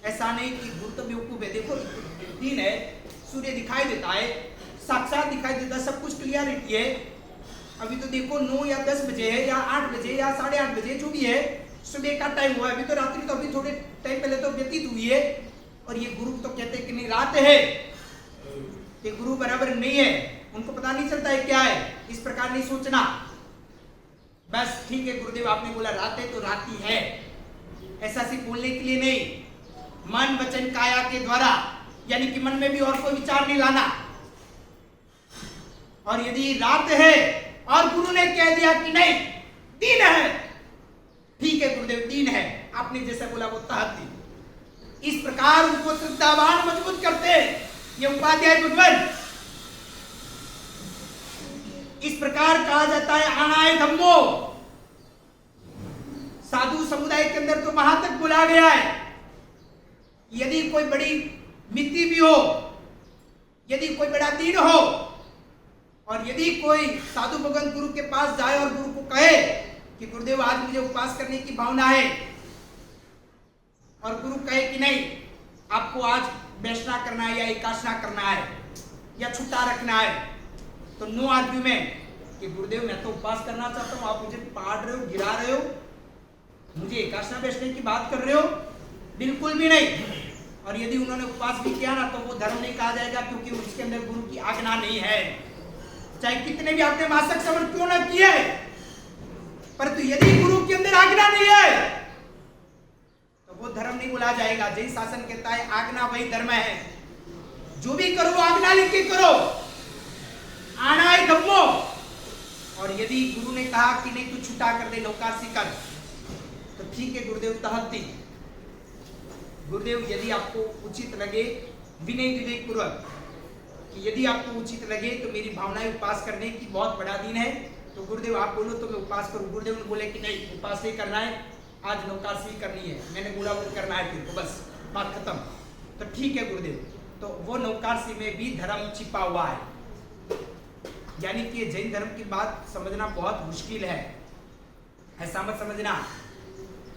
ऐसा नहीं कि गुरु तो बेवकूफ है, देखो दिन है, सूर्य दिखाई देता है, साक्षात दिखाई देता है, सब कुछ क्लियरिटी है, अभी तो देखो 9 या 10 बजे है या 8 बजे या 8:30 बजे जो भी है, सुबह का टाइम हुआ है, अभी तो रात्रि तो अभी थोड़े टाइम पहले तो व्यतीत हुई है, और ये गुरु तो कहते हैं कि नहीं रात है। कि गुरु बराबर नहीं है, उनको पता नहीं चलता है क्या है, इस प्रकार नहीं सोचना। बस ठीक है गुरुदेव आपने बोला रात है तो रात ही है, ऐसा सिर्फ बोलने के लिए नहीं, मन वचन काया के द्वारा, यानी कि मन में भी और कोई विचार नहीं लाना। और यदि रात है और गुरु ने कह दिया कि नहीं दिन है, ठीक है गुरुदेव दिन है, आपने जैसा बोला वो तहत, इस प्रकार उनको श्रद्धावान मजबूत करते ये उपाध्याय भगवान। इस प्रकार कहा जाता है आनाय धम्मो। साधु समुदाय के अंदर तो वहां तक बोला गया है, यदि कोई बड़ी मिति भी हो, यदि कोई बड़ा दिन हो, और यदि कोई साधु भगवान गुरु के पास जाए और गुरु को कहे कि गुरुदेव आज मुझे उपवास करने की भावना है, और गुरु कहे कि नहीं आपको आज वैष्णा करना है या एकाशना करना है या छुट्टा रखना है, तो नो आर्ग्यूमेंट कि गुरुदेव मैं तो उपवास करना चाहता हूं, आप मुझे पाड़ रहे हो, गिरा रहे हो, मुझे एकाशना बैठने की बात कर रहे हो, बिल्कुल भी नहीं। और यदि उन्होंने उपवास भी किया ना तो वो धर्म नहीं कहा जाएगा, क्योंकि उसके अंदर गुरु की आज्ञा नहीं है, चाहे कितने भी आपने मासक श्रवण क्यों ना किए, परंतु यदि गुरु के अंदर आज्ञा नहीं है तो वो धर्म नहीं बोला जाएगा। जैन शासन कहता है आज्ञा वही धर्म है, जो भी करो आज्ञा लेके करो, आना है धम्मो। और यदि गुरु ने कहा कि नहीं तू छुटा कर दे, लौकासी कर, तो ठीक है गुरुदेव तहती। गुरुदेव यदि आपको उचित लगे विनय विवेक पूर्वक कि यदि आपको उचित लगे तो मेरी भावनाएं उपवास करने की बहुत बड़ा दिन है, तो गुरुदेव आप बोलो तो मैं उपवास करूं। गुरुदेव ने बोले कि नहीं उपवास नहीं करना है, आज नौकासी करनी है, मैंने बोला वो करना है, फिर तो बस बात खत्म, तो ठीक है गुरुदेव। तो वो नौकासी में भी धर्म छिपा हुआ है, यानी कि जैन धर्म की बात समझना बहुत मुश्किल है। ऐसा मत समझना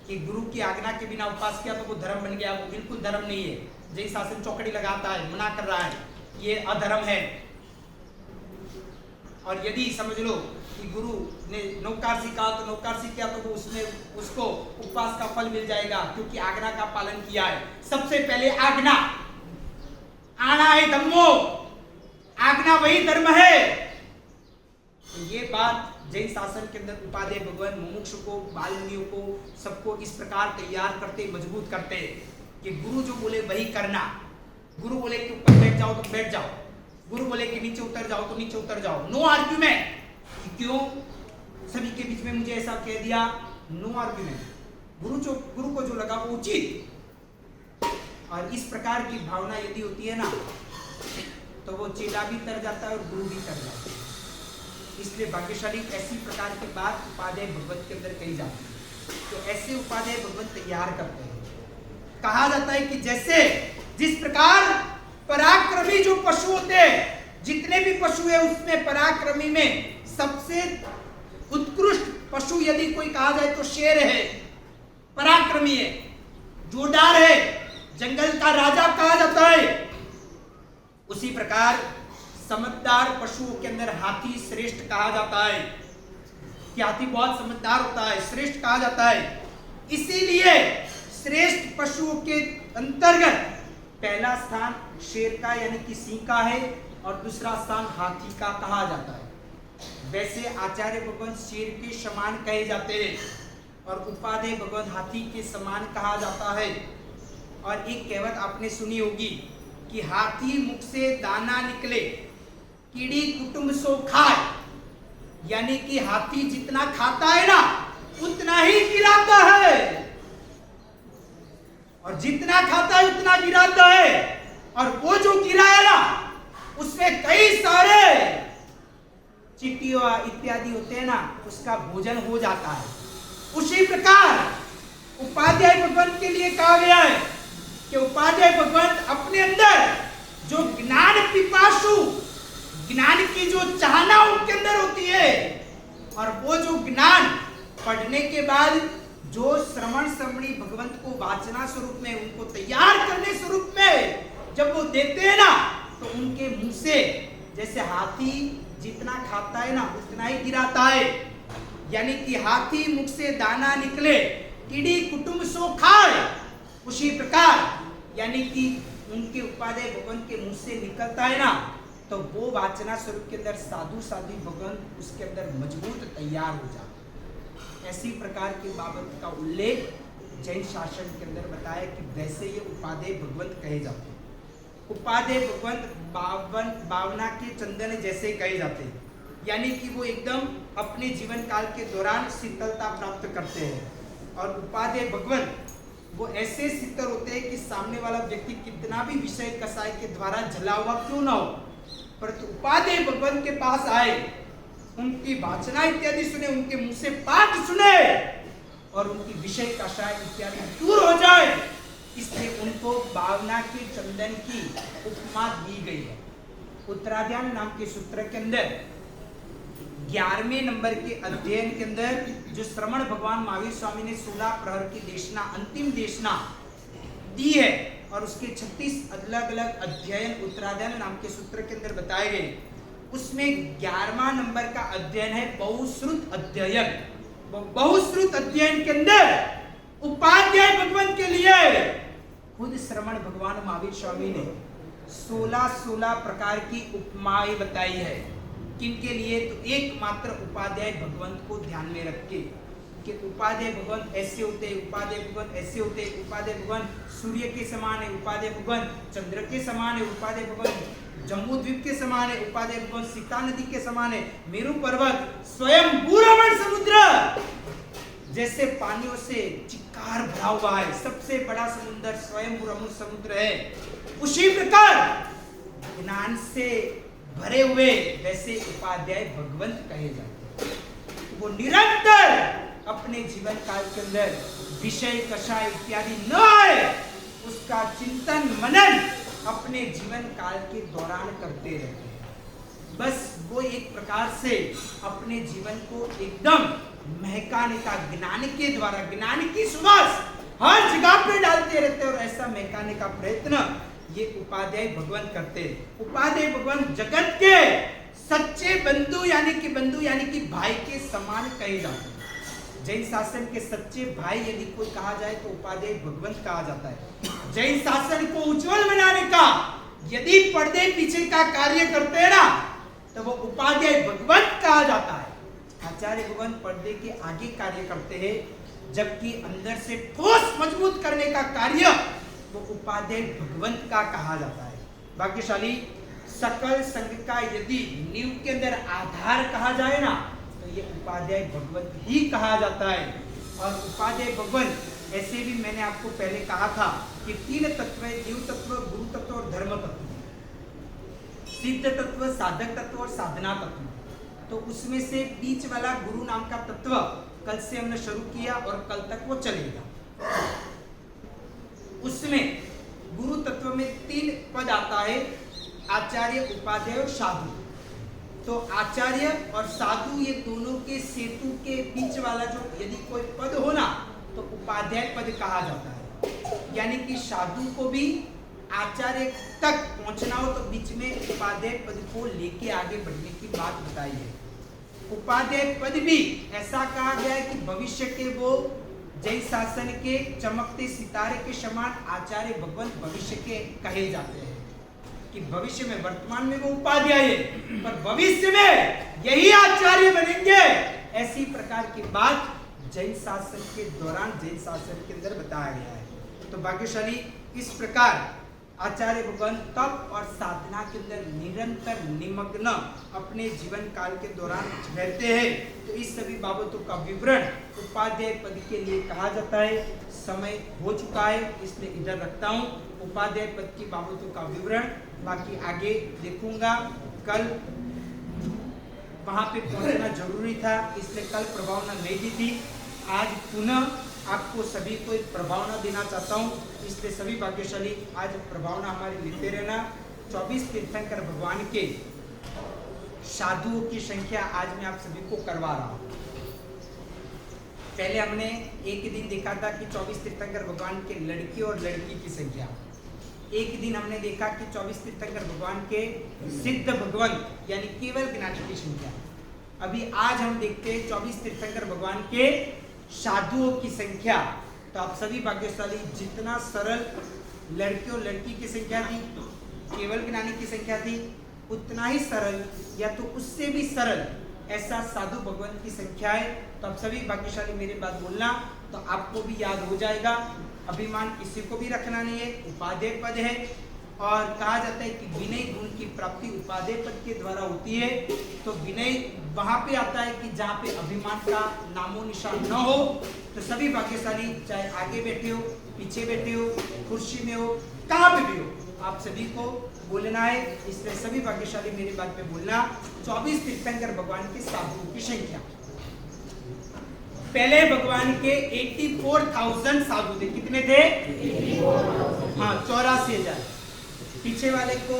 कि गुरु की आज्ञा के बिना उपवास किया तो वो धर्म बन गया, वो बिल्कुल धर्म नहीं है। जैन शासन चौकड़ी लगाता है, मना कर रहा है, ये अधर्म है। और यदि समझ लो कि गुरु ने नौकासी कहा तो नौकासी किया तो वो उसमें उसको उपवास का फल मिल जाएगा, क्योंकि आज्ञा का पालन किया है। सबसे पहले आज्ञा, आना है धम्मो, आज्ञा वही धर्म है। तो ये बात जैन शासन के अंदर उपाध्याय भगवान मुमुक्षु को, बालमुनियों को, सबको इस प्रकार तैयार करते, मजबूत करते कि गुरु जो बोले वही करना। गुरु बोले कि ऊपर बैठ जाओ तो बैठ जाओ, गुरु बोले कि नीचे उतर जाओ तो नीचे उतर जाओ, नो आर्ग्यूमेंट। क्यों सभी के बीच में मुझे ऐसा कह दिया, नो आर्ग्यूमेंट। गुरु को जो लगा वो उचित। और इस प्रकार की भावना यदि होती है ना तो वो चेला भी तर जाता है और गुरु भी तर जाता है। इसलिए भाग्यशाली ऐसी प्रकार की बात उपाध्याय भगवत के अंदर कही जाती है। तो ऐसे उपाध्याय भगवत तैयार करते हैं। कहा जाता है कि जैसे जिस प्रकार पराक्रमी जो पशु होते हैं, जितने भी पशु है उसमें पराक्रमी में सबसे उत्कृष्ट पशु यदि कोई कहा जाए तो शेर है, पराक्रमी है, जोरदार है, जंगल का राजा कहा जाता है। उसी प्रकार समझदार पशुओं के अंदर हाथी श्रेष्ठ कहा जाता है कि हाथी बहुत समझदार होता है, श्रेष्ठ कहा जाता है। इसीलिए श्रेष्ठ पशुओं के अंतर्गत पहला स्थान शेर का यानी कि सिंह का है और दूसरा स्थान हाथी का कहा जाता है। वैसे आचार्य भगवान शेर के समान कहे जाते हैं और उपाध्याय भगवान हाथी के समान कहा जाता है। और एक कहावत आपने सुनी होगी कि हाथी मुख से दाना निकले, कीड़ी कुटुंब सो खाए, यानी कि हाथी जितना खाता है ना उतना ही गिराता है, और जितना खाता है उतना गिराता है। और वो जो गिराया ना उसमें कई सारे चींटियां इत्यादि होते हैं ना, उसका भोजन हो जाता है। उसी प्रकार उपाध्याय भगवान के लिए कहा गया है कि उपाध्याय भगवान अपने अंदर जो ज्ञान पिपासु, ज्ञान की जो चाहना उनके अंदर होती है, और वो जो ज्ञान पढ़ने के बाद जो श्रवण श्रवणी भगवंत को वाचना स्वरूप में, उनको तैयार करने स्वरूप में जब वो देते हैं ना तो उनके मुंह से जैसे हाथी जितना खाता है ना उतना ही गिराता है, यानी कि हाथी मुख से दाना निकले, कीड़ी कुटुंब सो खाए। उसी प्रकार यानी कि उनके उपाध्याय भगवान के मुंह से निकलता है ना तो वो वाचना स्वरूप के अंदर साधु साध्वी भगवंत उसके अंदर मजबूत तैयार हो जाते। ऐसी प्रकार की बाबत का उल्लेख जैन शासन के अंदर बताया कि वैसे ये उपादेय भगवंत कहे जाते हैं। उपादेय भगवंत भावना के चंदन जैसे कहे जाते हैं, यानी कि वो एकदम अपने जीवन काल के दौरान शीतलता प्राप्त करते हैं। और उपादेय भगवंत वो ऐसे शीतल होते हैं कि सामने वाला व्यक्ति कितना भी विषय कसाय के द्वारा जला हुआ क्यों ना हो, परंतु उपादेय भगवंत के पास आए, उनकी वाचना इत्यादि सुने, उनके मुंह से पाठ सुने और उनकी विषय कषाय इत्यादि दूर हो जाए, इसलिए उनको भावना के चंदन की उपमा दी गई है। उत्तराध्यान नाम के सूत्र के अंदर 11वें नंबर के अध्ययन के अंदर जो श्रवण भगवान महावीर स्वामी ने 16 प्रहर की देशना, अंतिम देशना दी है और उसके 36 अलग अलग अध्ययन उत्तराध्यान नाम के सूत्र के अंदर बताए गए, उसमें 11वां नंबर का अध्ययन है बहुश्रुत अध्ययन। बहुश्रुत अध्ययन के अंदर उपाध्याय भगवंत के लिए खुद श्रवण भगवान महावीर स्वामी ने 16 प्रकार की उपमाएं बताई है। किनके लिए? तो एकमात्र उपाध्याय भगवंत को ध्यान में रख के कि उपाध्याय भगवंत ऐसे होते हैं, उपाध्याय भगवंत ऐसे होते हैं, उपाध्याय भगवंत सूर्य के समान है, उपाध्याय भगवंत चंद्र के समान है, उपाध्याय भगवंत जम्मू द्वीप के समान है, उपाध्याय भगवंत सीता नदी के समान है, मेरू पर्वत स्वयं पूर्वमण समुद्र जैसे पानियों से चिक्कार भरा हुआ है, सबसे बड़ा समुद्र स्वयं पूर्वमण समुद्र है। उसी प्रकार ज्ञान से भरे हुए वैसे उपाध्याय भगवंत कहे जाते हैं। वो निरंतर अपने जीवन काल के अंदर विषय कषाय इत्यादि न आए, उसका चिंतन मनन अपने जीवन काल के दौरान करते रहते हैं। बस वो एक प्रकार से अपने जीवन को एकदम महकाने का ज्ञान के द्वारा, ज्ञान की सुवास हर जगह पे डालते रहते हैं और ऐसा महकाने का प्रयत्न ये उपाध्याय भगवंत करते हैं। उपाध्याय भगवंत जगत के सच्चे बंधु यानी कि भाई के समान कहे जाते हैं। जैन शासन के सच्चे भाई यदि कोई कहा जाए तो उपाध्याय भगवंत कहा जाता है। जैन शासन को उज्जवल बनाने का यदि पर्दे पीछे का कार्य करते हैं ना, तो वो उपाध्याय भगवंत कहा जाता है। आचार्य भगवंत पर्दे के आगे कार्य करते हैं, जबकि अंदर से ठोस मजबूत करने का कार्य वो उपाध्याय भगवंत का कहा जाता है। भाग्यशाली सकल संघ का यदि नींव के अंदर आधार कहा जाए ना, तो ये उपाध्याय भगवंत ही कहा जाता है। और उपाध्याय भगवंत ऐसे भी मैंने आपको पहले कहा था कि 3 तत्व है, जीव तत्व, गुरु तत्व और धर्म तत्व, सिद्ध तत्व, साधक तत्व और साधना तत्व। तो उसमें से बीच वाला गुरु नाम का तत्व कल से हमने शुरू किया और कल तक वो चलेगा। उसमें गुरु तत्व में 3 पद आता है, आचार्य, उपाध्याय और साधु। तो आचार्य और साधु ये दोनों के सेतु के बीच वाला जो यदि कोई पद हो ना, तो उपाध्याय पद कहा जाता है। यानी कि साधु को भी आचार्य तक पहुंचना हो तो बीच में उपाध्याय पद को लेके आगे बढ़ने की बात बताई है। उपाध्याय पद भी ऐसा कहा गया है कि भविष्य के वो जैन शासन के चमकते सितारे के समान आचार्य भगवंत भविष्य के कहे जाते हैं कि भविष्य में, वर्तमान में वो उपाध्याय है पर भविष्य में यही आचार्य बनेंगे। ऐसी प्रकार की बात जैन शासन के दौरान जैन शासन के अंदर बताया गया है। तो भाग्यशाली इस प्रकार आचार्य भगवान तप और साधना के अंदर निरंतर निमग्न अपने जीवन काल के दौरान रहते हैं। तो इस सभी बाबतों का विवरण उपाध्याय पद के लिए कहा जाता है। समय हो चुका है इसलिए इधर रखता हूँ उपाध्याय पद की बाबतों का विवरण, बाकी आगे देखूंगा। कल वहां पे पहुंचना जरूरी था इसलिए कल प्रभावना नहीं दी थी। आज पुनः आपको सभी को एक प्रभावना देना चाहता हूँ, इसलिए सभी भाग्यशाली आज प्रभावना हमारी लेते रहना। 24 तीर्थंकर भगवान के साधुओं की संख्या आज मैं आप सभी को करवा रहा हूँ। पहले हमने एक दिन देखा था कि 24 तीर्थंकर भगवान के लड़के और लड़की की संख्या। एक दिन हमने देखा कि 24 तीर्थंकर भगवान के सिद्ध भगवंत यानी केवल ज्ञानी की संख्या। अभी आज हम देखते हैं 24 तीर्थंकर भगवान के साधुओं की संख्या। तो आप सभी भाग्यशाली जितना सरल लड़के और लड़की की संख्या थी, केवल ज्ञानी की संख्या थी, उतना ही सरल या तो उससे भी सरल ऐसा साधु भगवान की संख्या है। तो आप सभी भाग्यशाली मेरे बात बोलना तो आपको भी याद हो जाएगा। अभिमान किसी को भी रखना नहीं है, उपादेय पद है और कहा जाता है कि विनय गुण की प्राप्ति उपादेय पद के द्वारा होती है। तो विनय वहां पे आता है कि जहाँ पे अभिमान का नामो निशान न हो। तो सभी भाग्यशाली चाहे आगे बैठे हो, पीछे बैठे हो, कुर्सी में हो, कहाँ पे भी हो, आप सभी को बोलना है। इसलिए सभी भाग्यशाली मेरी बात पे बोलना। 24 तीर्थंकर भगवान के साधुओं की संख्या। पहले भगवान के 84,000 साधु थे। कितने थे? 84,000। हाँ, 84,000। पीछे वाले को,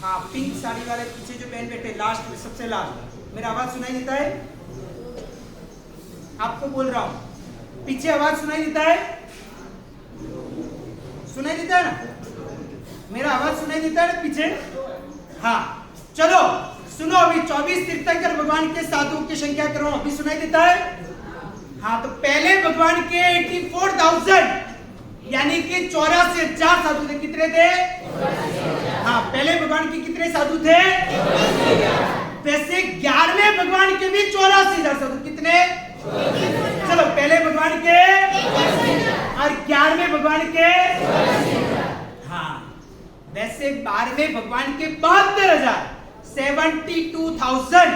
हाँ पिंक साड़ी वाले पीछे जो बहन बैठे लास्ट में, सबसे लास्ट, मेरा आवाज सुनाई देता है? आपको बोल रहा हूं, पीछे आवाज सुनाई देता है? सुनाई देता है ना? मेरा आवाज सुनाई देता है ना पीछे? हाँ, चलो सुनो अभी 24 तीर्थंकर भगवान के साधुओं की संख्या करो। अभी सुनाई देता है? हाँ, तो पहले भगवान के 84,000 यानी कि 84,000 साधु थे। कितने थे? हाँ, पहले भगवान के कितने साधु थे? वैसे 11वें भगवान के भी 84,000 साधु। कितने? चलो, पहले भगवान के और 11वें भगवान के, हाँ, वैसे 12वें भगवान के 72,000, 72,000।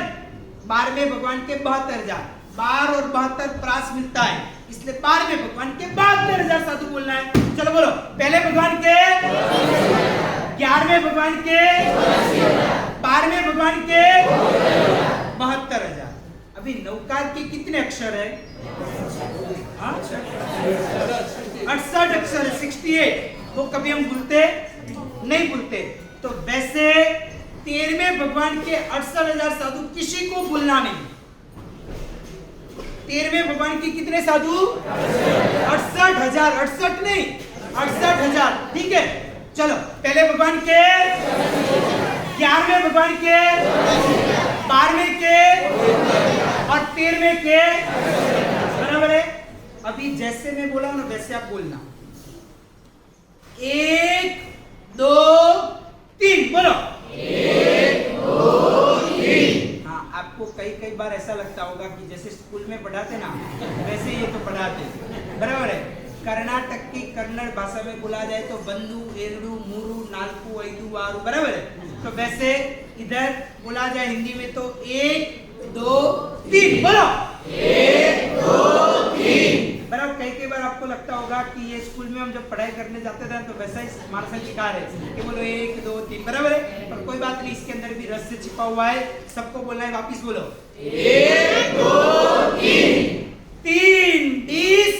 12वें भगवान के 72,000, 12 और 72 प्रास मिलता है, इसलिए 12वें भगवान के 72,000 साधु बोलना है। चलो बोलो, पहले भगवान के, 11वें भगवान के, 12वें भगवान के 72,000। अभी नौकार के कितने अक्षर है? 68 अक्षर है, 68। वो कभी हम भूलते नहीं भूलते। तो वैसे 13वें भगवान के 68,000 साधु किसी को भूलना नहीं। 13वें भगवान की कितने साधु? 68,000, 68 नहीं, 68,000। ठीक है, चलो पहले भगवान के, 11वें भगवान के, 12वें के और 13वें के, बराबर है। अभी जैसे मैं बोला ना वैसे आप बोलना। 1 2 3 बोलो। 1 2 3। हाँ, आपको कई बार ऐसा लगता होगा कि जैसे स्कूल में पढ़ाते ना वैसे ये तो पढ़ाते, बराबर है। कर्नाटक की कन्नड़ भाषा में बोला जाए तो बंदू, एरडू, मूरू, नाल्कू, ऐदू, आरू, बराबर है। तो वैसे इधर बोला जाए हिंदी में तो 1 2 3 बोलो। 1 2 3। बराबर, कई बार आपको लगता होगा कि ये स्कूल में हम जब पढ़ाई करने जाते थे तो वैसा ही हमारे साथ लिखा है कि बोलो 1 2 3, बराबर है। पर कोई बात नहीं, इसके अंदर भी रस से छिपा हुआ है, सबको बोलना है। वापिस बोलो, 1 2 3। 3 20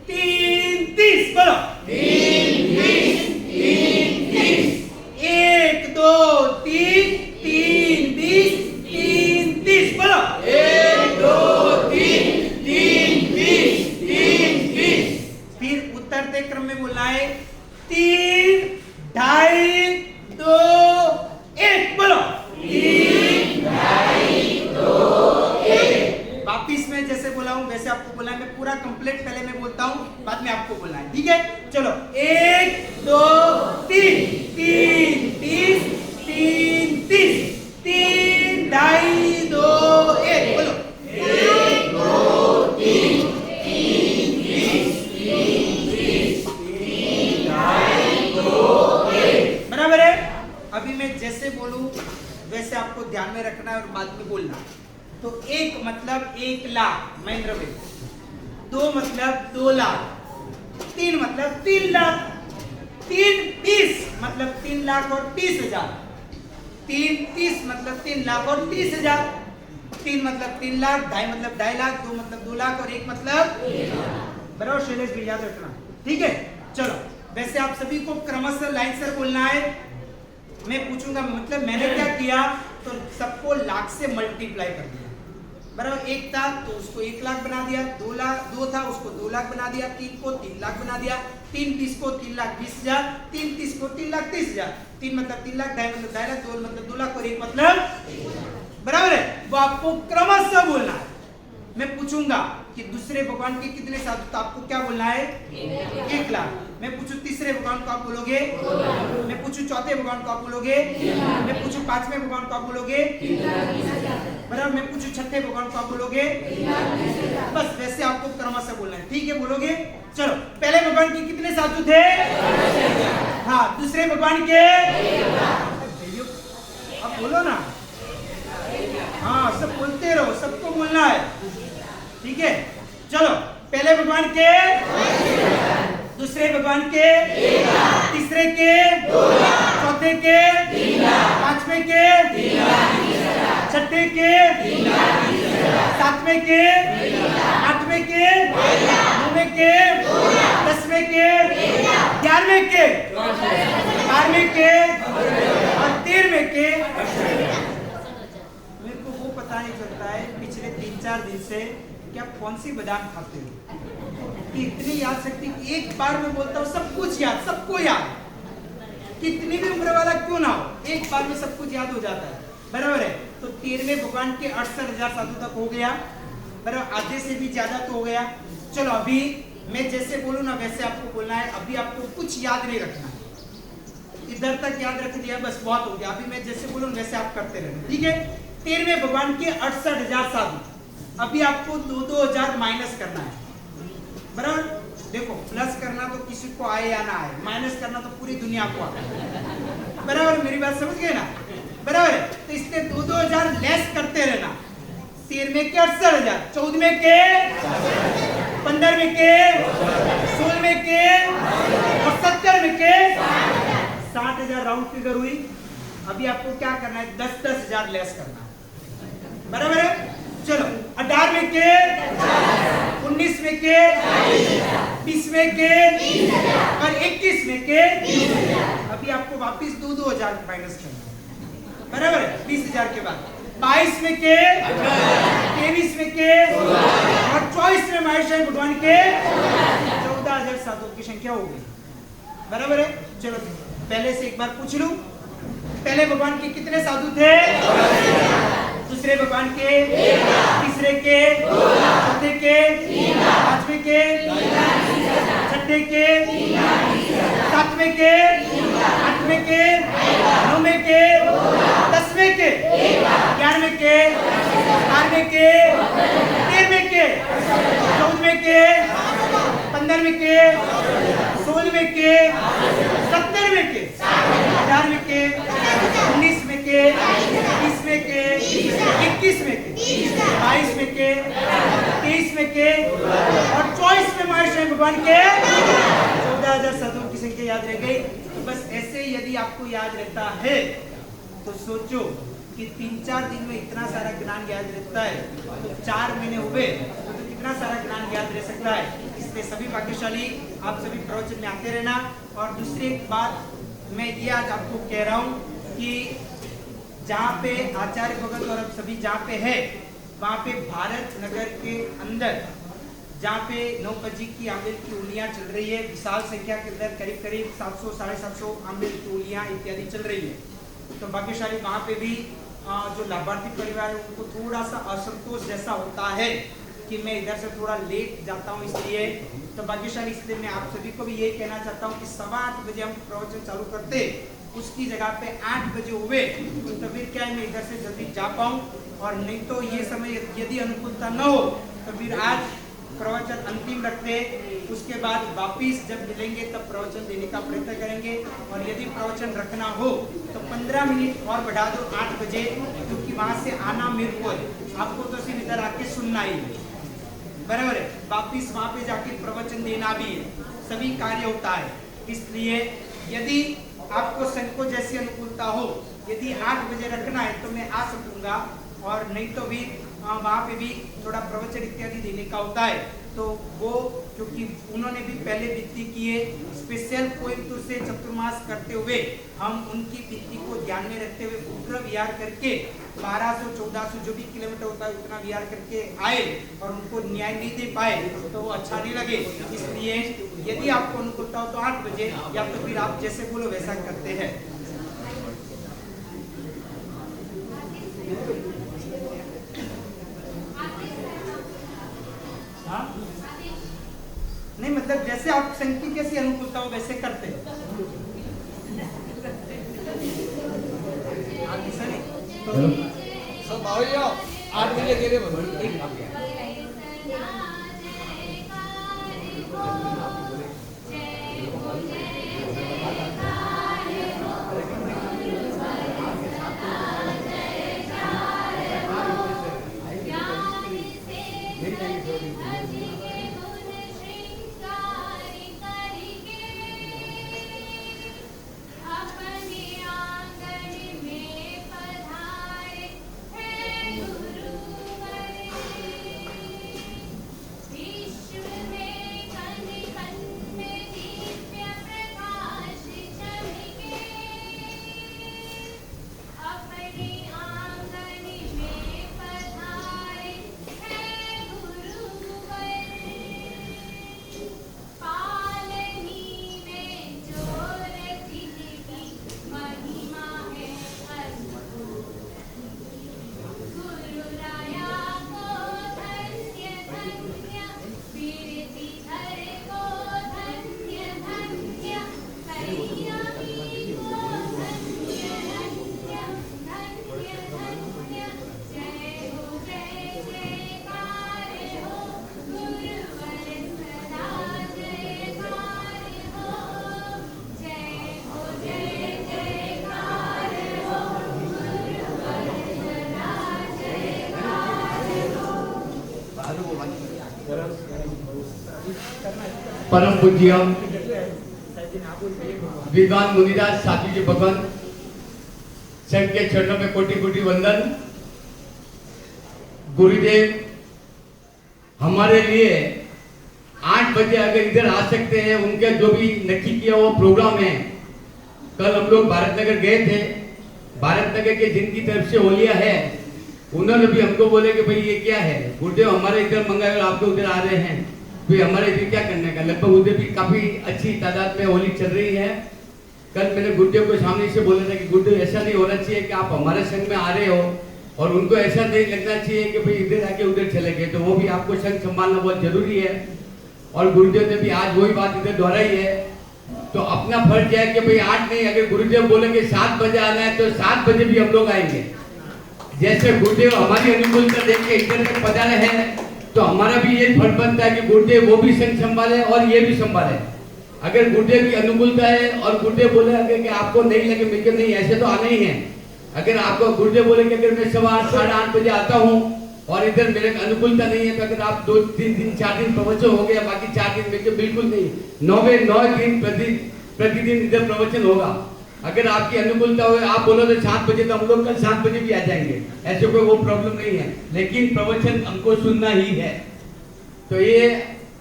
3 30 बोलो। 3 20 3 30। 1 2 3 3 20 3 30 बोलो। 1 2 3 3 20 3 30। फिर उतरते क्रम में बोलना है 3 2.5 2 1 बोलो। 3 2.5 2 1। वापिस में जैसे बोला हूं वैसे आपको बोलना है। मैं पूरा कंप्लीट पहले मैं बोलता हूं, बाद में आपको बोलना है, ठीक है? चलो 1 2 3 3 30 3 30 3 2.5 2 1 बोलो। 1 2 3 3 20 3 30 3 2.5 2 1, बराबर है। अभी मैं जैसे बोलूं वैसे आपको ध्यान में रखना है और बाद में बोलना। तो 1 मतलब 1 लाख महेंद्र भाई, 2 मतलब 2 लाख, 3 मतलब 3 लाख, 3 30 मतलब 3 लाख और 30,000, 3 30 मतलब 3 लाख और 30,000, 3 मतलब 3 लाख, 2.5 मतलब 2.5 लाख, 2 मतलब 2 लाख और 1 मतलब 1 लाख, बराबर। शैलेश भी याद रखना, ठीक है? चलो, वैसे आप सभी को क्रमशः लाइन से बोलना है। मैं पूछूंगा, मतलब मैंने क्या किया तो सबको लाख से मल्टीप्लाई कर दिया, बराबर। 1 था तो उसको 1 लाख बना दिया, 2 था उसको 2 लाख बना दिया, 3 को 3 लाख बना दिया, 3 20 को 3 लाख 20,000, 3 30 को 3 लाख 30,000, 3 मतलब 3 लाख, 2.5 मतलब 2.5 लाख, 2 मतलब 2 लाख और 1 मतलब, बराबर है। वो आपको क्रमशः बोलना है। मैं पूछूंगा कि दूसरे भगवान के कितने साधु, तो आपको क्या बोलना है? 1 लाख। मैं पूछूं तीसरे भगवान को आप बोलोगे? मैं पूछूं चौथे भगवान को आप बोलोगे? मैं पूछूं पांचवें भगवान को आप बोलोगे? बराबर। मैं पूछूं छठे भगवान को आप बोलोगे? बस वैसे आपको क्रमशः बोलना है, ठीक है? बोलोगे? चलो, पहले भगवान के कितने साधु थे? हाँ, दूसरे भगवान के? अब बोलो ना। हाँ, सब बोलते रहो, सबको बोलना है, ठीक है? चलो, पहले भगवान के, दूसरे भगवान के, तीसरे के, चौथे के, पांचवें के, छठे के, सातवें के, आठवें के, नौवें के, 10वें के, 11वें के, 12वें के और 13वें के। मेरे को वो पता नहीं चलता है पिछले 3-4 दिन से कि आप कौन सी बादाम खाते हो कि इतनी याद शक्ति, एक बार में बोलता हूँ सब कुछ याद, सबको याद, कितनी भी उम्र वाला क्यों ना हो, एक बार में सब कुछ याद हो जाता है, बराबर है? तो 13वें भगवान के 68,000 साधु तक हो गया, बराबर? आधे से भी ज्यादा तो हो गया। चलो, अभी मैं जैसे बोलूँ ना वैसे आपको बोलना है। अभी आपको कुछ याद नहीं रखना, इधर तक याद रख दिया बस बहुत हो गया। अभी मैं जैसे बोलूँ वैसे आप करते रहना, ठीक है? 13वें भगवान के 68,000 साधु, अभी आपको 2-2 माइनस करना है, बराबर? देखो, प्लस करना तो किसी को आए या ना आए, माइनस करना तो पूरी दुनिया को आए, बराबर? मेरी बात समझ गए ना, बराबर है? तो इसलिए 2-2 लेस करते रहना। 13वें के 68,000, 14वें के, 15वें के, 16वें के और 17वें के 60,000 राउंड फिगर हुई। अभी आपको क्या करना है? 10-10 लेस करना है, बराबर है? चलो, 18वें के, 19वें के, 20वें के और 21वें के। अभी आपको वापिस 2-2 माइनस करना है, बराबर है? 20,000 के बाद 22वें के, 23वें के और 24वें महेश्वर भगवान के 14,000 साधुओं की संख्या हो गई, बराबर है? चलो, पहले से एक बार पूछ लूं, पहले भगवान के कितने साधु थे? दूसरे भगवान के, तीसरे के, चौथे के, पांचवें के, छठे के, सातवें के, आठवें के, नौवें के, 10वें के, 11वें के, 12वें के, 13वें के, 14वें के, 15वें के, 16वें के, 17वें के, 18वें के, 19वें के, 20वें के, 21वें के, 22वें के, 23वें के और 24वें महेश्वर भगवान के 14,000 साधुओं की संख्या याद रह गई। तो बस ऐसे यदि आपको याद रहता है तो सोचो कि 3-4 दिन में इतना सारा ज्ञान याद रहता है, तो 4 महीने हुए तो कितना सारा ज्ञान याद रह सकता है। इसलिए सभी भाग्यशाली आप सभी प्रवचन में आते रहना। और दूसरी एक बात मैं ये आज आपको कह रहा हूँ कि जहाँ पे आचार्य भगत और सभी जहाँ पे है वहाँ पे भारत नगर के अंदर जहाँ पे 9 बजे की आंबेल की उलियाँ चल रही है, विशाल संख्या के अंदर करीब 700-750 आंबेल की उलियाँ इत्यादि चल रही है। तो भाग्यशाली वहाँ पे भी जो लाभार्थी परिवार है उनको थोड़ा सा असंतोष जैसा होता है कि मैं इधर से थोड़ा लेट जाता हूँ, इसलिए तो भाग्यशाली इसलिए मैं आप सभी को भी ये कहना चाहता हूँ कि 8:15 बजे हम प्रवचन चालू करते, उसकी जगह पे 8 बजे हुए तो फिर क्या है मैं इधर से जल्दी जा पाऊँ, और नहीं तो ये समय यदि अनुकूलता न हो तो फिर आज प्रवचन अंतिम रखते, उसके बाद वापिस जब मिलेंगे तब प्रवचन देने का प्रयत्न करेंगे। और यदि प्रवचन रखना हो तो 15 मिनट और बढ़ा दो 8 बजे, क्योंकि वहाँ से आना मेरे को है, आपको तो सिर्फ इधर आके सुनना ही है, बराबर है? वापिस वहाँ पे जाके प्रवचन देना भी है, सभी कार्य होता है। इसलिए यदि आपको संकोच जैसी अनुकूलता हो, यदि 8 बजे रखना है तो मैं आ सकूंगा, और नहीं तो भी वहाँ पे भी थोड़ा प्रवचन इत्यादि देने का होता है। तो वो क्योंकि उन्होंने भी पहले विनती की है, स्पेशल कोयम्बतूर से चतुर्मास करते हुए हम उनकी विनती को ध्यान में रखते हुए पूरा विहार करके 1200-1400 जो भी किलोमीटर होता है उतना विहार करके आए और उनको न्याय नहीं दे पाए तो वो अच्छा नहीं लगे। इसलिए यदि आपको अनुकूलता हो तो 8 बजे, या तो फिर आप जैसे बोलो वैसा करते हैं। हाँ जैसे आप संघ की कैसी अनुकूलता हो वैसे करते हो। सब आओ या 8 बजे दे दे बोलो। परम पूज्य विद्वान मुनिराज साथी जी भगवान संघ के चरणों में कोटि कोटि वंदन। गुरुदेव हमारे लिए 8 बजे अगर इधर आ सकते हैं, उनके जो भी नक्की किया वो प्रोग्राम है। कल हम लोग भारत नगर गए थे, भारत नगर के जिनकी तरफ से होलिया है उन्होंने भी हमको बोले कि भाई ये क्या है, गुरुदेव हमारे इधर मंगाए आपके उधर आ रहे हैं, भाई हमारे इधर क्या करने का। लगभग उधर भी काफी अच्छी तादाद में होली चल रही है। कल मैंने गुरुदेव को सामने से बोला था कि गुरुदेव ऐसा नहीं होना चाहिए कि आप हमारे संघ में आ रहे हो और उनको ऐसा नहीं लगना चाहिए कि भाई इधर आके उधर चले गए, तो वो भी आपको संघ संभालना बहुत जरूरी है। और गुरुदेव ने भी आज वही बात इधर दोहराई है। तो अपना फर्ज है कि भाई 8 नहीं, अगर गुरुदेव बोलेंगे 7 बजे आना है तो 7 बजे भी हम लोग आएंगे। जैसे गुरुदेव हमारी अनुकूलता देख के इधर तक पधारे हैं, तो हमारा भी ये फर्ज बनता है कि गुरुदेव वो भी संघ संभाले और ये भी संभाले। अगर गुरुदेव की अनुकूलता है और गुरुदेव बोले अगर कि आपको नहीं लगे मिलकर नहीं, ऐसे तो आना ही है। अगर आपको गुरुदेव बोले कि अगर मैं 8:15 साढ़े 8 बजे आता हूँ और इधर मेरे अनुकूलता नहीं है, तो अगर आप 2-3 दिन 4 दिन प्रवचन हो गया, बाकी 4 दिन मिलकर बिल्कुल नहीं, 9 दिन प्रतिदिन इधर प्रवचन होगा। अगर आपकी अनुकूलता हो, आप बोलो तो 7 बजे, तो हम लोग कल 7 बजे भी आ जाएंगे, ऐसे कोई वो प्रॉब्लम नहीं है। लेकिन प्रवचन हमको सुनना ही है। तो ये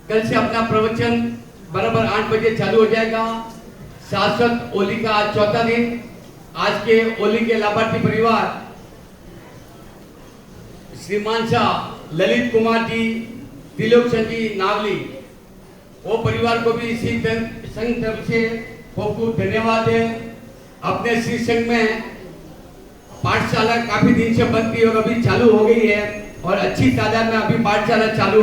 कल से अपना प्रवचन बराबर 8 बजे चालू हो जाएगा। शाश्वत होली का आज 4था दिन। आज के होली के लाभार्थी परिवार श्रीमान शाह ललित कुमार जी, त्रिलोचन जी नावली, वो परिवार को भी इसी संघ तरफ से खूब खूब धन्यवाद है। अपने श्री संघ में पाठशाला काफी दिन से बंद थी और अभी चालू हो गई है और अच्छी तादाद में अभी पाठशाला चालू